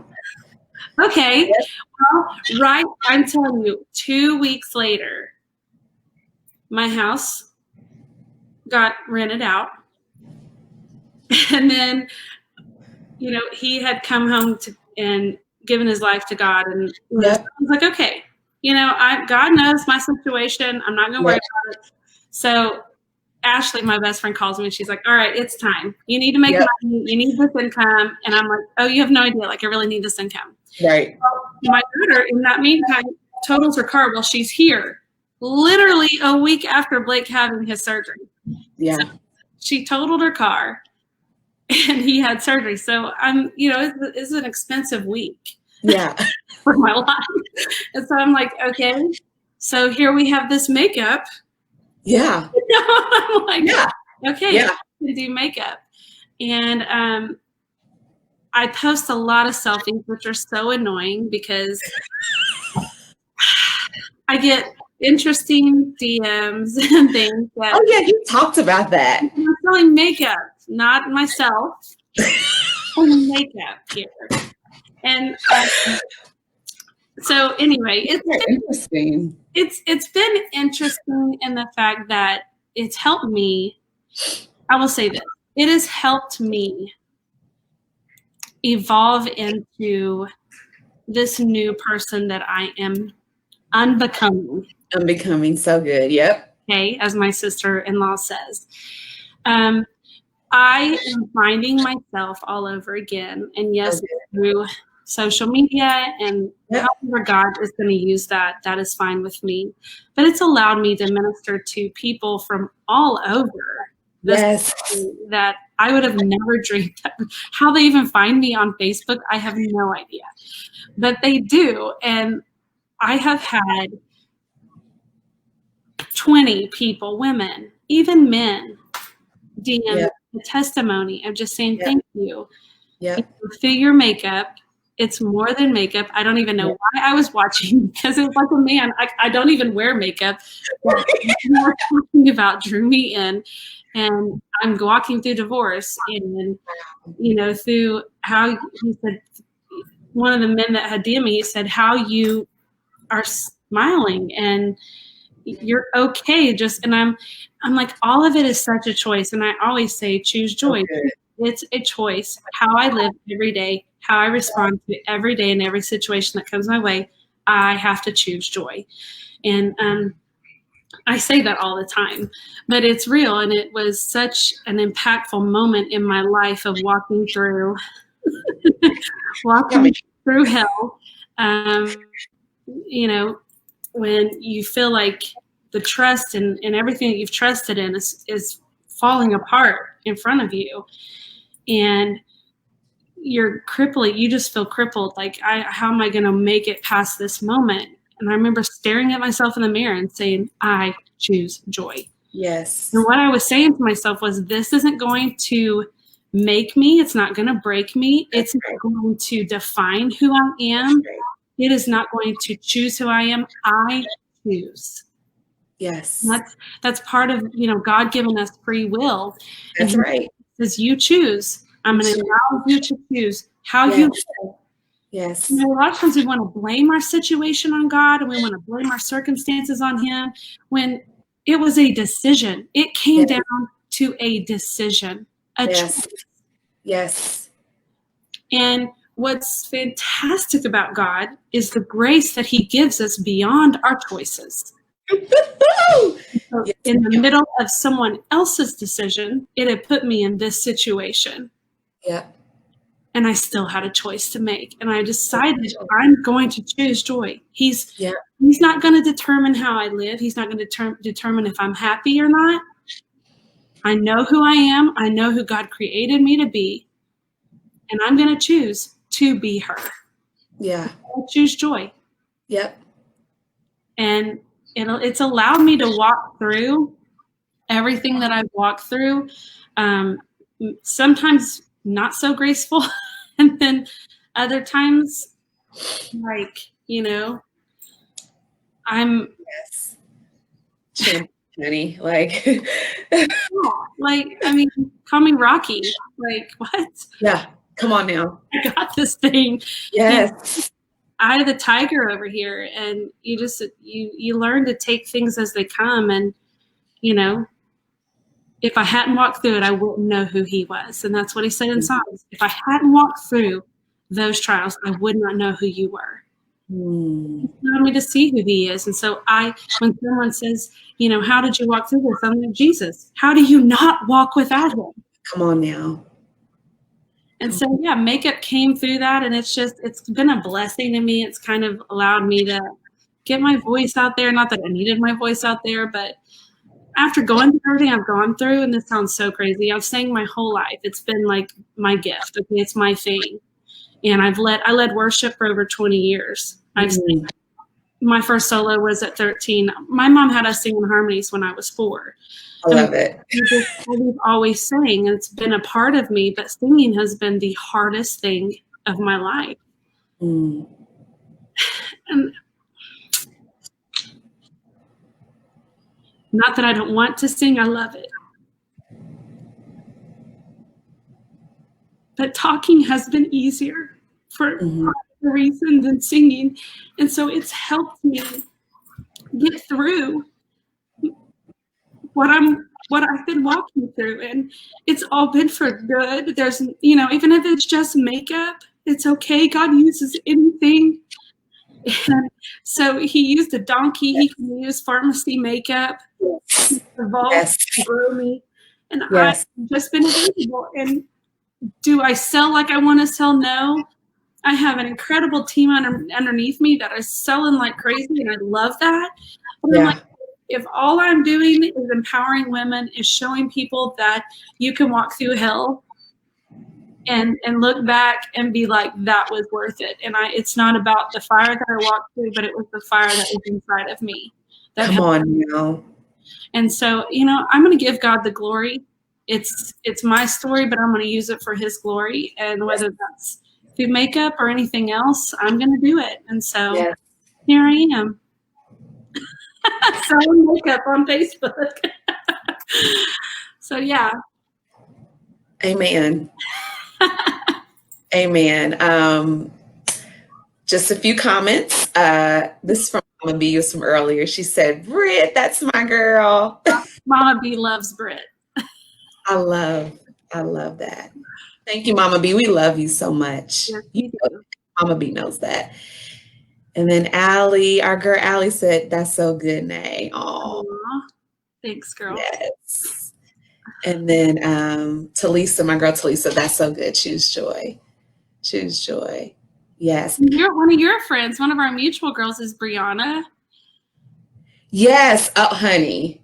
Okay. Well, I'm telling you, 2 weeks later, my house got rented out. And then, he had come home and given his life to God. And I was like, okay, God knows my situation. I'm not going to worry about it. So Ashley, my best friend, calls me and she's like, all right, it's time. You need to make money. You need this income. And I'm like, oh, you have no idea. Like, I really need this income.
Right.
Well, my daughter, in that meantime, totals her car while she's here, literally a week after Blake having his surgery.
Yeah.
So she totaled her car and he had surgery. So it's an expensive week.
Yeah.
For my life. And so I'm like, okay, so here we have this makeup.
Yeah.
I'm like, okay,
yeah.
I can do makeup. And I post a lot of selfies, which are so annoying because I get interesting DMs and things.
Oh, yeah, you talked about that.
I'm selling makeup, not myself. I'm makeup here. And so anyway, it's
interesting.
It's been interesting in the fact that it's helped me. I will say this. It has helped me evolve into this new person that I am unbecoming.
Unbecoming, so good. Yep.
Okay, as my sister-in-law says. I am finding myself all over again. And yes, through social media, and however God is going to use that, that is fine with me. But it's allowed me to minister to people from all over this that I would have never dreamed of. How they even find me on Facebook, I have no idea. But they do. And I have had 20 people, women, even men, DM a testimony of just saying thank you. Through your makeup, it's more than makeup. I don't even know why I was watching, because it was like a man. I don't even wear makeup. What you were talking about drew me in, and I'm walking through divorce, and through how he said, one of the men that had DM'd me, he said, how you are smiling and you're okay. And I'm like, all of it is such a choice. And I always say, choose joy. Okay. It's a choice. How I live every day, how I respond to every day in every situation that comes my way, I have to choose joy. And I say that all the time, but it's real. And it was such an impactful moment in my life of walking through through hell. When you feel like the trust and everything that you've trusted in is falling apart in front of you, and you're crippled. You just feel crippled. Like, how am I going to make it past this moment? And I remember staring at myself in the mirror and saying, I choose joy.
Yes.
And what I was saying to myself was, this isn't going to make me. It's not going to break me. It's not going to define who I am. It is not going to choose who I am. I choose.
Yes.
That's part of, God giving us free will.
That's right.
Says you choose. I'm going to allow you to choose how you live.
Yes.
A lot of times we want to blame our situation on God, and we want to blame our circumstances on Him, when it was a decision. It came down to a decision, a choice.
Yes.
And what's fantastic about God is the grace that He gives us beyond our choices. So in the middle of someone else's decision, it had put me in this situation.
Yeah.
And I still had a choice to make. And I decided I'm going to choose joy. He's not going to determine how I live. He's not going to determine if I'm happy or not. I know who I am. I know who God created me to be. And I'm going to choose to be her.
Yeah.
I'll choose joy.
Yep.
And it's allowed me to walk through everything that I've walked through. Sometimes not so graceful. And then other times, like, I'm
honey, like,
I mean, call me Rocky. Like, what?
Yeah, come on now.
I got this thing.
Yes.
Eye of the tiger over here, and you just you learn to take things as they come, and if I hadn't walked through it, I wouldn't know who He was. And that's what He said in Psalms. If I hadn't walked through those trials, I would not know who you were. He allowed me to see who He is. And so when someone says, how did you walk through this? I'm like, Jesus, how do you not walk without Him?
Come on now.
And so, makeup came through that, and it's been a blessing to me. It's kind of allowed me to get my voice out there. Not that I needed my voice out there, but after going through everything I've gone through, and this sounds so crazy, I've sang my whole life. It's been like my gift. Okay, it's my thing. And I led worship for over 20 years. My first solo was at 13. My mom had us singing harmonies when I was 4.
I love it.
We've always sang, and it's been a part of me, but singing has been the hardest thing of my life. And not that I don't want to sing, I love it. But talking has been easier for a reason than singing. And so it's helped me get through what I've been walking through. And it's all been for good. There's, even if it's just makeup, it's okay. God uses anything. And so He used a donkey. He can use pharmacy makeup. He evolved and grew me. And I've just been available. And do I sell like I want to sell? No. I have an incredible team underneath me that is selling like crazy, and I love that. But I'm like, if all I'm doing is empowering women, is showing people that you can walk through hell and look back and be like, that was worth it. And it's not about the fire that I walked through, but it was the fire that was inside of me.
Come on now.
And so, you know, I'm going to give God the glory. It's my story, but I'm going to use it for his glory. And whether that's through makeup or anything else, I'm going to do it. And so here I am. Selling makeup on Facebook. So yeah.
Amen. Amen. Just a few comments. This from Mama B was from earlier. She said, Britt, that's my girl.
Mama B loves Britt.
I love that. Thank you, Mama B. We love you so much.
Yes,
Mama B knows that. And then Allie, our girl Allie said, that's so good, Nay. Oh,
thanks, girl.
Yes. And then Talisa, my girl Talisa, that's so good. Choose joy. Choose joy. Yes.
One of your friends, one of our mutual girls is Brianna.
Yes. Oh, honey.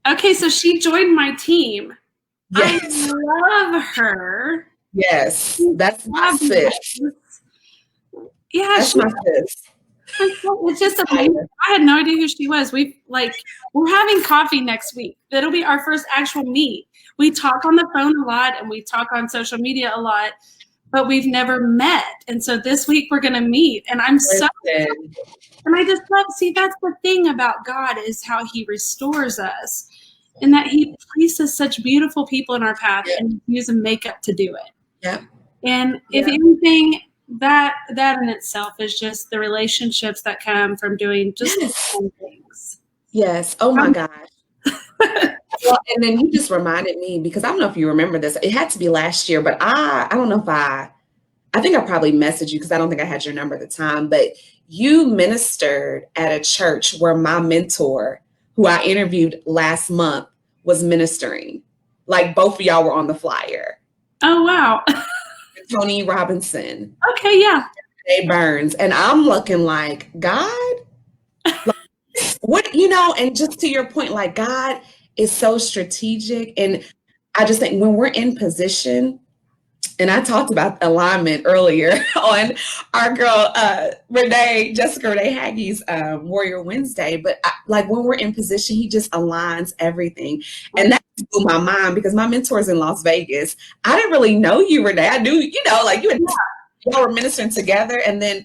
Okay, so she joined my team.
Yes.
I love her.
Yes. That's my sis.
Yeah.
That's my sis.
It's just amazing. I had no idea who she was. We're having coffee next week. That'll be our first actual meet. We talk on the phone a lot and we talk on social media a lot, but we've never met. And so this week we're going to meet, and I'm so excited. And I just love, that's the thing about God, is how he restores us, and that he places such beautiful people in our path and uses makeup to do it.
Yeah.
And if anything, that in itself is just the relationships that come from doing just the same things.
Yes. Oh my gosh. Well, and then you just reminded me, because I don't know if you remember this. It had to be last year, but I don't know if I think I probably messaged you because I don't think I had your number at the time, but you ministered at a church where my mentor, who I interviewed last month, was ministering. Like, both of y'all were on the flyer.
Oh, wow.
Tony Robinson.
Okay, yeah.
Renee Burns. And I'm looking like, God? Like, what, and just to your point, like, God is so strategic. And I just think when we're in position, and I talked about alignment earlier on our girl, Jessica Renee Haggie's Warrior Wednesday. But when we're in position, he just aligns everything. And that blew my mind, because my mentor's in Las Vegas. I didn't really know you, Renee. I knew, y'all were ministering together. And then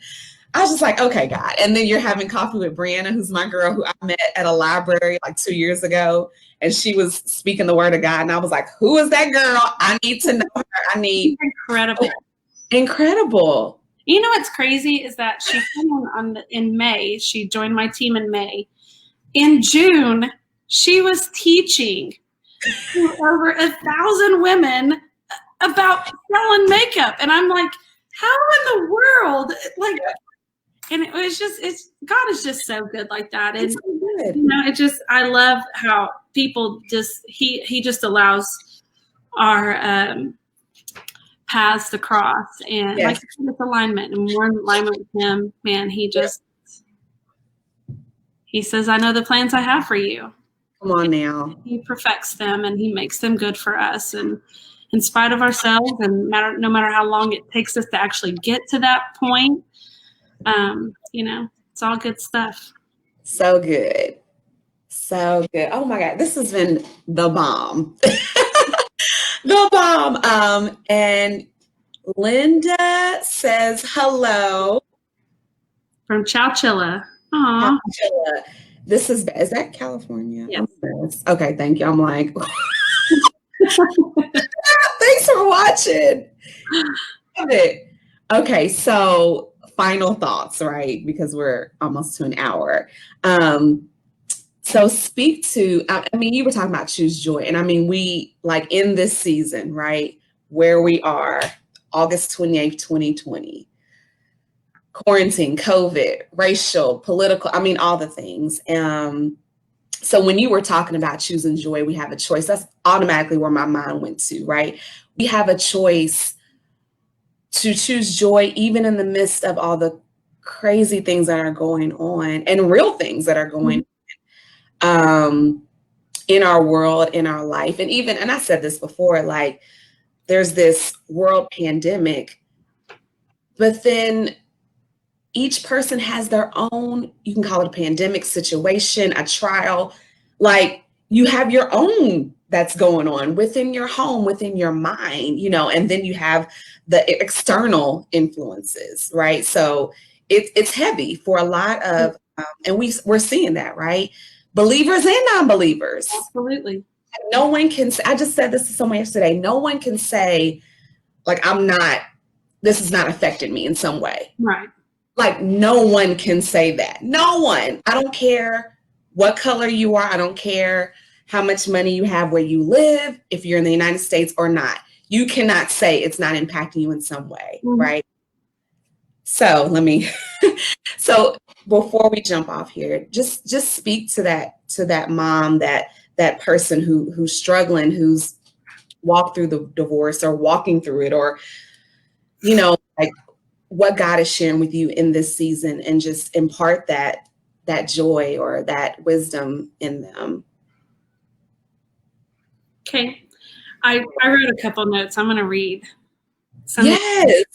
I was just like, okay, God. And then you're having coffee with Brianna, who's my girl, who I met at a library like 2 years ago. And she was speaking the word of God. And I was like, who is that girl? I need to know her.
Incredible.
Incredible.
You know what's crazy is that she came in May. She joined my team in May. In June, she was teaching over 1,000 women about selling makeup. And I'm like, how in the world? And it was God is just so good like that. And I love how people he just allows our paths to cross, and like this alignment, and more in alignment with him, man, he says, I know the plans I have for you.
Come on now.
He perfects them, and he makes them good for us, and in spite of ourselves, and no matter how long it takes us to actually get to that point. It's all good stuff. So good.
So good. Oh my God. This has been the bomb. The bomb. And Linda says hello.
From Chowchilla. Aww.
Chowchilla. Is that California?
Yes.
Okay. Thank you. I'm like, thanks for watching. Love it. Okay. So, final thoughts, right? Because we're almost to an hour. So speak to, you were talking about choose joy. And we, in this season, right, where we are, August 28th, 2020, quarantine, COVID, racial, political, all the things. So when you were talking about choosing joy, we have a choice. That's automatically where my mind went to, right? We have a choice to choose joy even in the midst of all the crazy things that are going on and real things that are going in our world, in our life. And even, and I said this before, like there's this world pandemic, but then each person has their own, you can call it a pandemic situation, a trial, like you have your own that's going on within your home, within your mind, you know, and then you have the external influences, right? So it's heavy for a lot of, and we're seeing that, right? Believers and non-believers.
Absolutely.
No one can say, I just said this to someone yesterday, no one can say, like, this has not affected me in some way.
Right.
Like, no one can say that. No one. I don't care what color you are. I don't care how much money you have, where you live, if you're in the United States or not. You cannot say it's not impacting you in some way, right? So so before we jump off here, just speak to that mom, that person who's struggling, who's walked through the divorce or walking through it, or, you know, like what God is sharing with you in this season, and just impart that joy or that wisdom in them.
Okay. I wrote a couple notes. I'm going to read.
Yes.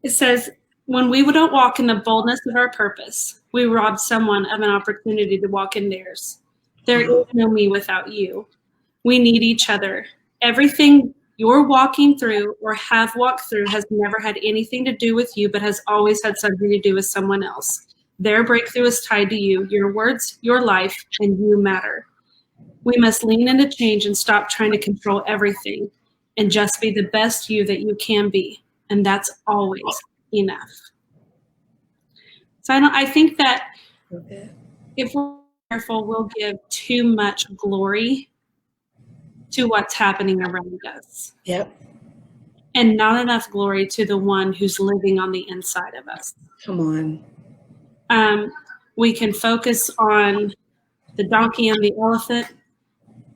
It says, when we don't walk in the boldness of our purpose, we rob someone of an opportunity to walk in theirs. There is no me without you. We need each other. Everything you're walking through or have walked through has never had anything to do with you, but has always had something to do with someone else. Their breakthrough is tied to you, your words, your life, and you matter. We must lean into change and stop trying to control everything and just be the best you that you can be. And that's always enough. So I think that if we're careful, we'll give too much glory to what's happening around us.
Yep.
And not enough glory to the one who's living on the inside of us.
Come on.
We can focus on the donkey and the elephant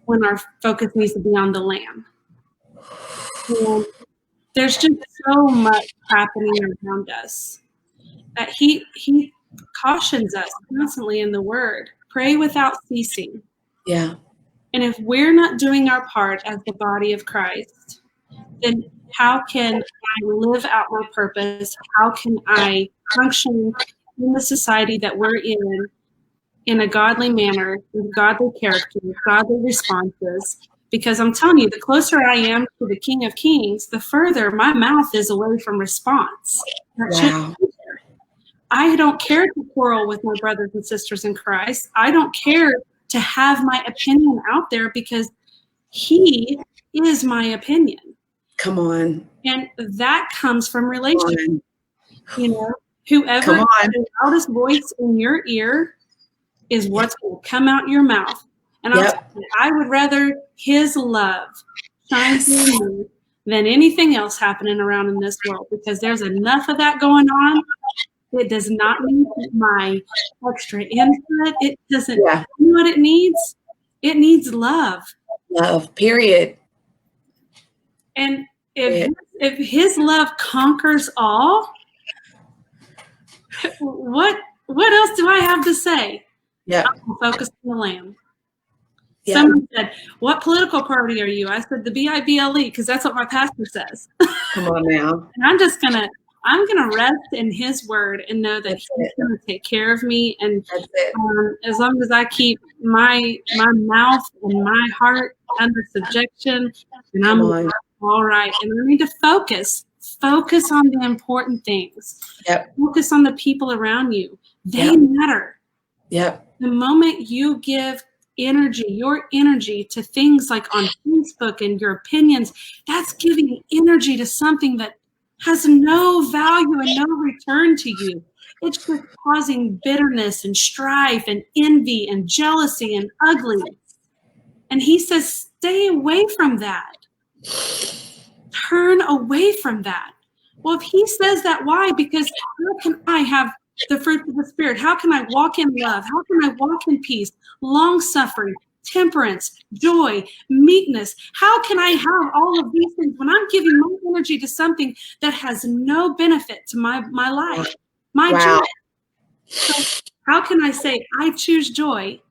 when our focus needs to be on the lamb. And there's just so much happening around us that he cautions us constantly in the word, pray without ceasing.
Yeah.
And if we're not doing our part as the body of Christ, then how can I live out my purpose? How can I function in the society that we're in a godly manner, with godly character, with godly responses? Because I'm telling you, the closer I am to the King of Kings, the further my mouth is away from response.
Wow.
I don't care to quarrel with my brothers and sisters in Christ. I don't care to have my opinion out there, because he is my opinion.
Come on.
And that comes from relationship. You know, whoever has the loudest voice in your ear is what's going to come out your mouth. And I would rather his love shine through me than anything else happening around in this world, because there's enough of that going on. It does not need my extra input. It doesn't. You know what it needs? It needs love.
Love, period.
And if his love conquers all, what else do I have to say?
Yeah.
I'm focused on the lamb. Yeah. Someone said, "What political party are you?" I said, "The BIBLE," because that's what my pastor says.
Come on now.
And I'm gonna rest in his word and know that he's gonna take care of me. And as long as I keep my mouth and my heart under subjection, then I'm all right. And I need to focus on the important things.
Yep.
Focus on the people around you. They matter.
Yep.
The moment you give your energy to things like on Facebook and your opinions, that's giving energy to something that has no value and no return to you. It's just causing bitterness and strife and envy and jealousy and ugliness. And he says, stay away from that. Turn away from that. Well, if he says that, why? Because how can I have the fruit of the Spirit? How can I walk in love? How can I walk in peace, long-suffering, temperance, joy, meekness. How can I have all of these things when I'm giving my energy to something that has no benefit to my life, my joy? So how can I say I choose joy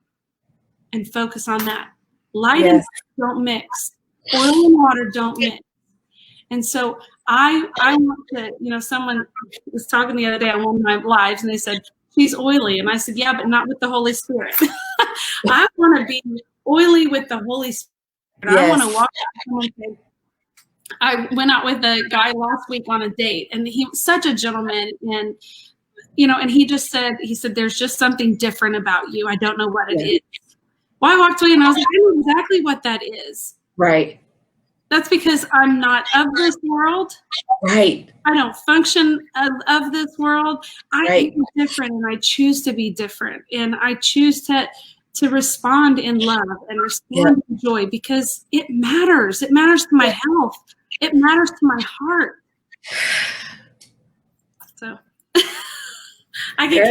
and focus on that? Light and don't mix. Oil and water don't mix. And so I want to, someone was talking the other day on one of my lives and they said, she's oily. And I said, yeah, but not with the Holy Spirit. I want to be oily with the Holy Spirit. I want to walk out. I went out with a guy last week on a date, and he was such a gentleman. And, and he said, there's just something different about you. I don't know what it is. Well, I walked away and I was like, I know exactly what that is.
Right.
That's because I'm not of this world.
Right.
I don't function of this world. I am different, and I choose to be different. And I choose to respond in love and respond in joy, because it matters. It matters to my health. It matters to my heart. So I get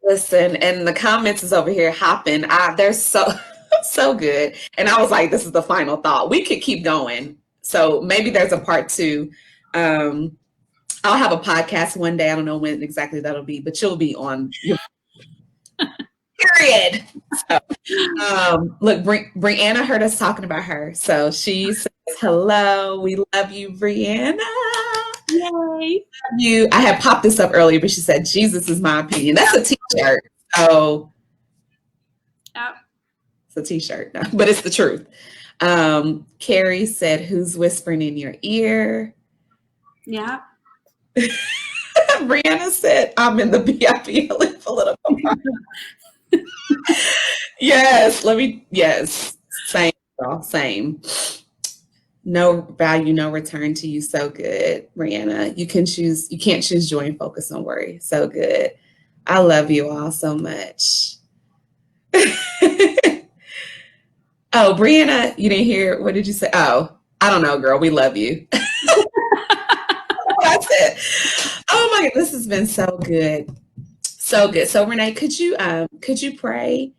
Listen, and the comments is over here hopping. They're so good. And I was like, this is the final thought. We could keep going. So maybe there's a part 2. I'll have a podcast one day. I don't know when exactly that'll be, but you'll be on your period. So, look, Brianna heard us talking about her. So she says, hello, we love you, Brianna.
Yay.
You. I had popped this up earlier, but she said, Jesus is my opinion. That's a t-shirt. So it's a t-shirt, but it's the truth. Carrie said, who's whispering in your ear?
Yeah.
Brianna said, I'm in the BIP political part. Yes, same, girl, same. No value, no return to you. So good, Brianna. You can't choose joy and focus on worry. So good. I love you all so much. Oh, Brianna, you didn't hear, what did you say? Oh, I don't know, girl. We love you. That's it. Oh my God, this has been so good. So good. So Renee, could you pray?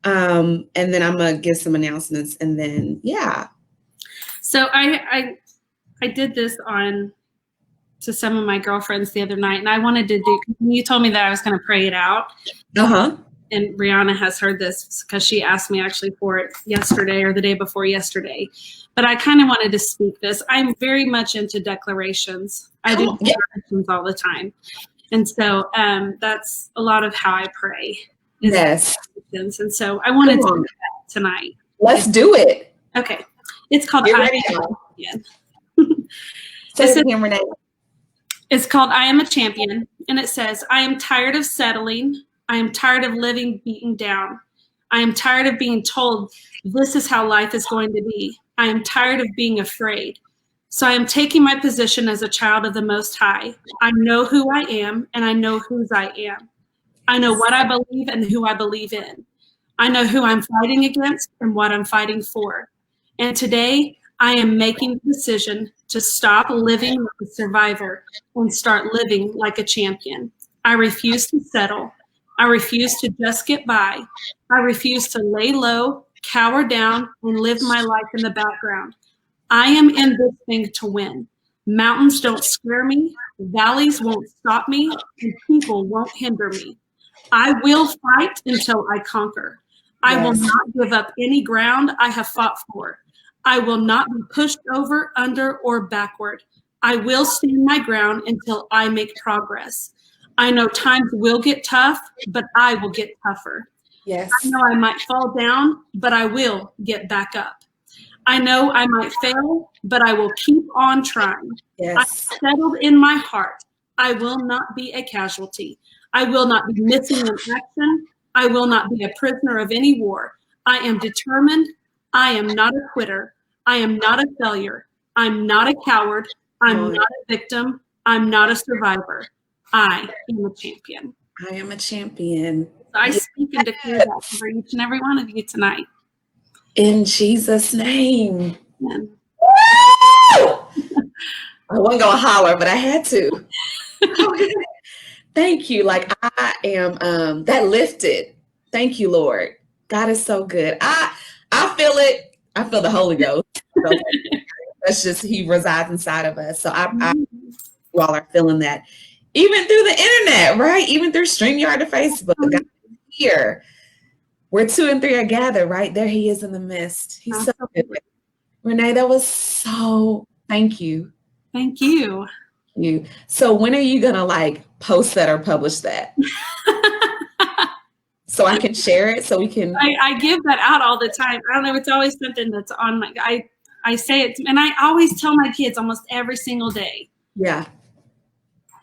And then I'm gonna give some announcements, and then
So I did this to some of my girlfriends the other night, and I wanted to do. You told me that I was going to pray it out. And Brianna has heard this because she asked me actually for it yesterday or the day before yesterday. But I kind of wanted to speak this. I'm very much into declarations. I do declarations all the time. And so that's a lot of how I pray.
Yes.
And so I wanted to do that tonight.
Let's do it.
Okay. It's called I Am a Champion. It's called I Am a Champion. And it says, I am tired of settling. I am tired of living beaten down. I am tired of being told this is how life is going to be. I am tired of being afraid. So I am taking my position as a child of the Most High. I know who I am, and I know whose I am. I know what I believe and who I believe in. I know who I'm fighting against and what I'm fighting for. And today, I am making the decision to stop living like a survivor and start living like a champion. I refuse to settle. I refuse to just get by. I refuse to lay low, cower down, and live my life in the background. I am in this thing to win. Mountains don't scare me. Valleys won't stop me. And people won't hinder me. I will fight until I conquer. I will not give up any ground I have fought for. I will not be pushed over, under, or backward. I will stand my ground until I make progress. I know times will get tough, but I will get tougher.
Yes.
I know I might fall down, but I will get back up. I know I might fail, but I will keep on trying.
Yes.
I've settled in my heart. I will not be a casualty. I will not be missing in action. I will not be a prisoner of any war. I am determined. I am not a quitter. I am not a failure. I'm not a coward. I'm not a victim. I'm not a survivor. I am a champion.
I am a champion.
I speak and declare that for each and every one of you tonight.
In Jesus' name.
Amen.
I wasn't going to holler, but I had to. Thank you. Like I am, that lifted. Thank you, Lord. God is so good. I feel it. I feel the Holy Ghost. So that's just He resides inside of us. So you all are feeling that, even through the internet, right? Even through StreamYard to Facebook. God is here. Where 2 and 3 are gathered, right? There He is in the midst. He's so good. Renee, that was so. Thank you.
Thank you.
So when are you gonna like post that or publish that? So I can share it, so we can.
I give that out all the time. I don't know. It's always something that's on my. I say it, and I always tell my kids almost every single day.
Yeah.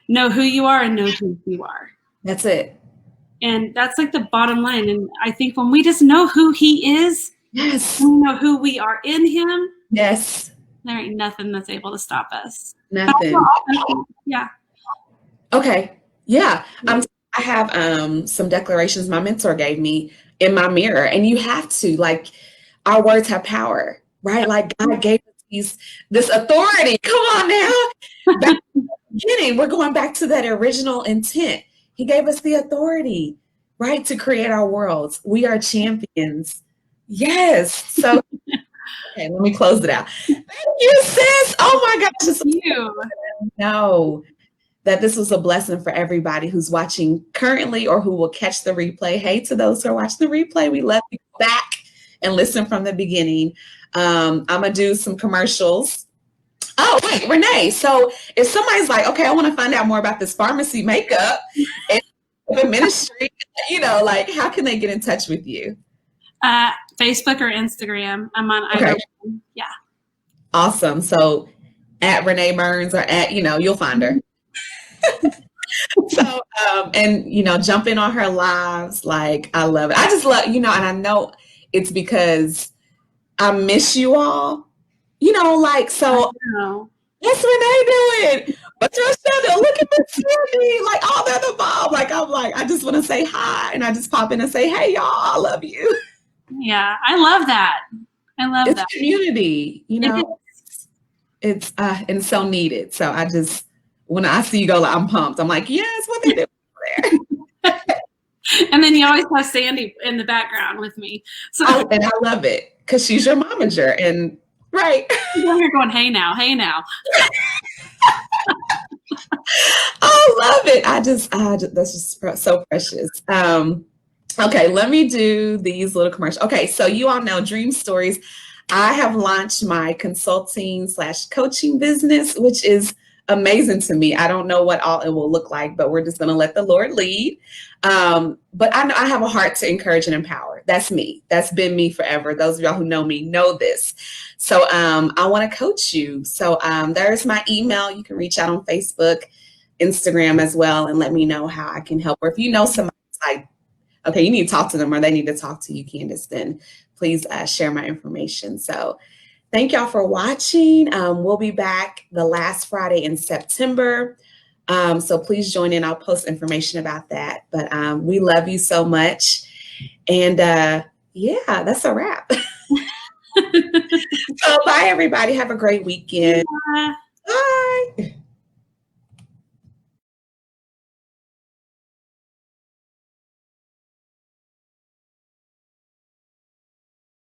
Know who you are and know who you are.
That's it.
And that's like the bottom line. And I think when we just know who He is,
yes,
we know who we are in Him.
Yes.
There ain't nothing that's able to stop us.
Nothing.
Yeah.
Okay. Yeah. I have some declarations my mentor gave me in my mirror, and you have to, like, our words have power, right? Like God gave us this authority. Come on now. Back in the beginning, we're going back to that original intent. He gave us the authority, right, to create our worlds. We are champions. Yes. So okay, let me close it out. Thank you, sis. Oh my gosh.
Thank you.
Know that this was a blessing for everybody who's watching currently or who will catch the replay. Hey, to those who are watching the replay, we love you back and listen from the beginning. I'm going to do some commercials. Oh, wait, Renee. So if somebody's like, okay, I want to find out more about this pharmacy makeup and the ministry, like, how can they get in touch with you?
Facebook or Instagram. I'm on either one. Yeah.
Awesome. So at Renee Burns or at, you'll find her. So, and, jump in on her lives. Like, I love it. I just love, and I know it's because I miss you all, so what's Renee doing? What's your show? Look at Miss Sandy. Like, oh, they're the bomb. Like, I'm like, I just want to say hi. And I just pop in and say, hey, y'all, I love you.
Yeah, I love that. I love
it's
that.
Community, it's and so needed. So I just, when I see you go, like, I'm pumped. I'm like, yes, what they do there.
And then you always have Sandy in the background with me. So
and I love it because she's your momager, and right.
You're going, hey now.
I love it. That's just so precious. Okay, let me do these little commercials. Okay, so you all know Dream Stories. I have launched my consulting/coaching business, which is amazing to me. I don't know what all it will look like, but we're just going to let the Lord lead. But I know I have a heart to encourage and empower. That's me. That's been me forever. Those of y'all who know me know this. So I want to coach you. So there's my email. You can reach out on Facebook, Instagram as well, and let me know how I can help. Or if you know somebody like, okay, you need to talk to them or they need to talk to you, Candace, then please share my information. So thank y'all for watching. We'll be back the last Friday in September. So please join in. I'll post information about that. But we love you so much. And yeah, that's a wrap. So bye, everybody. Have a great weekend.
Yeah.
Bye.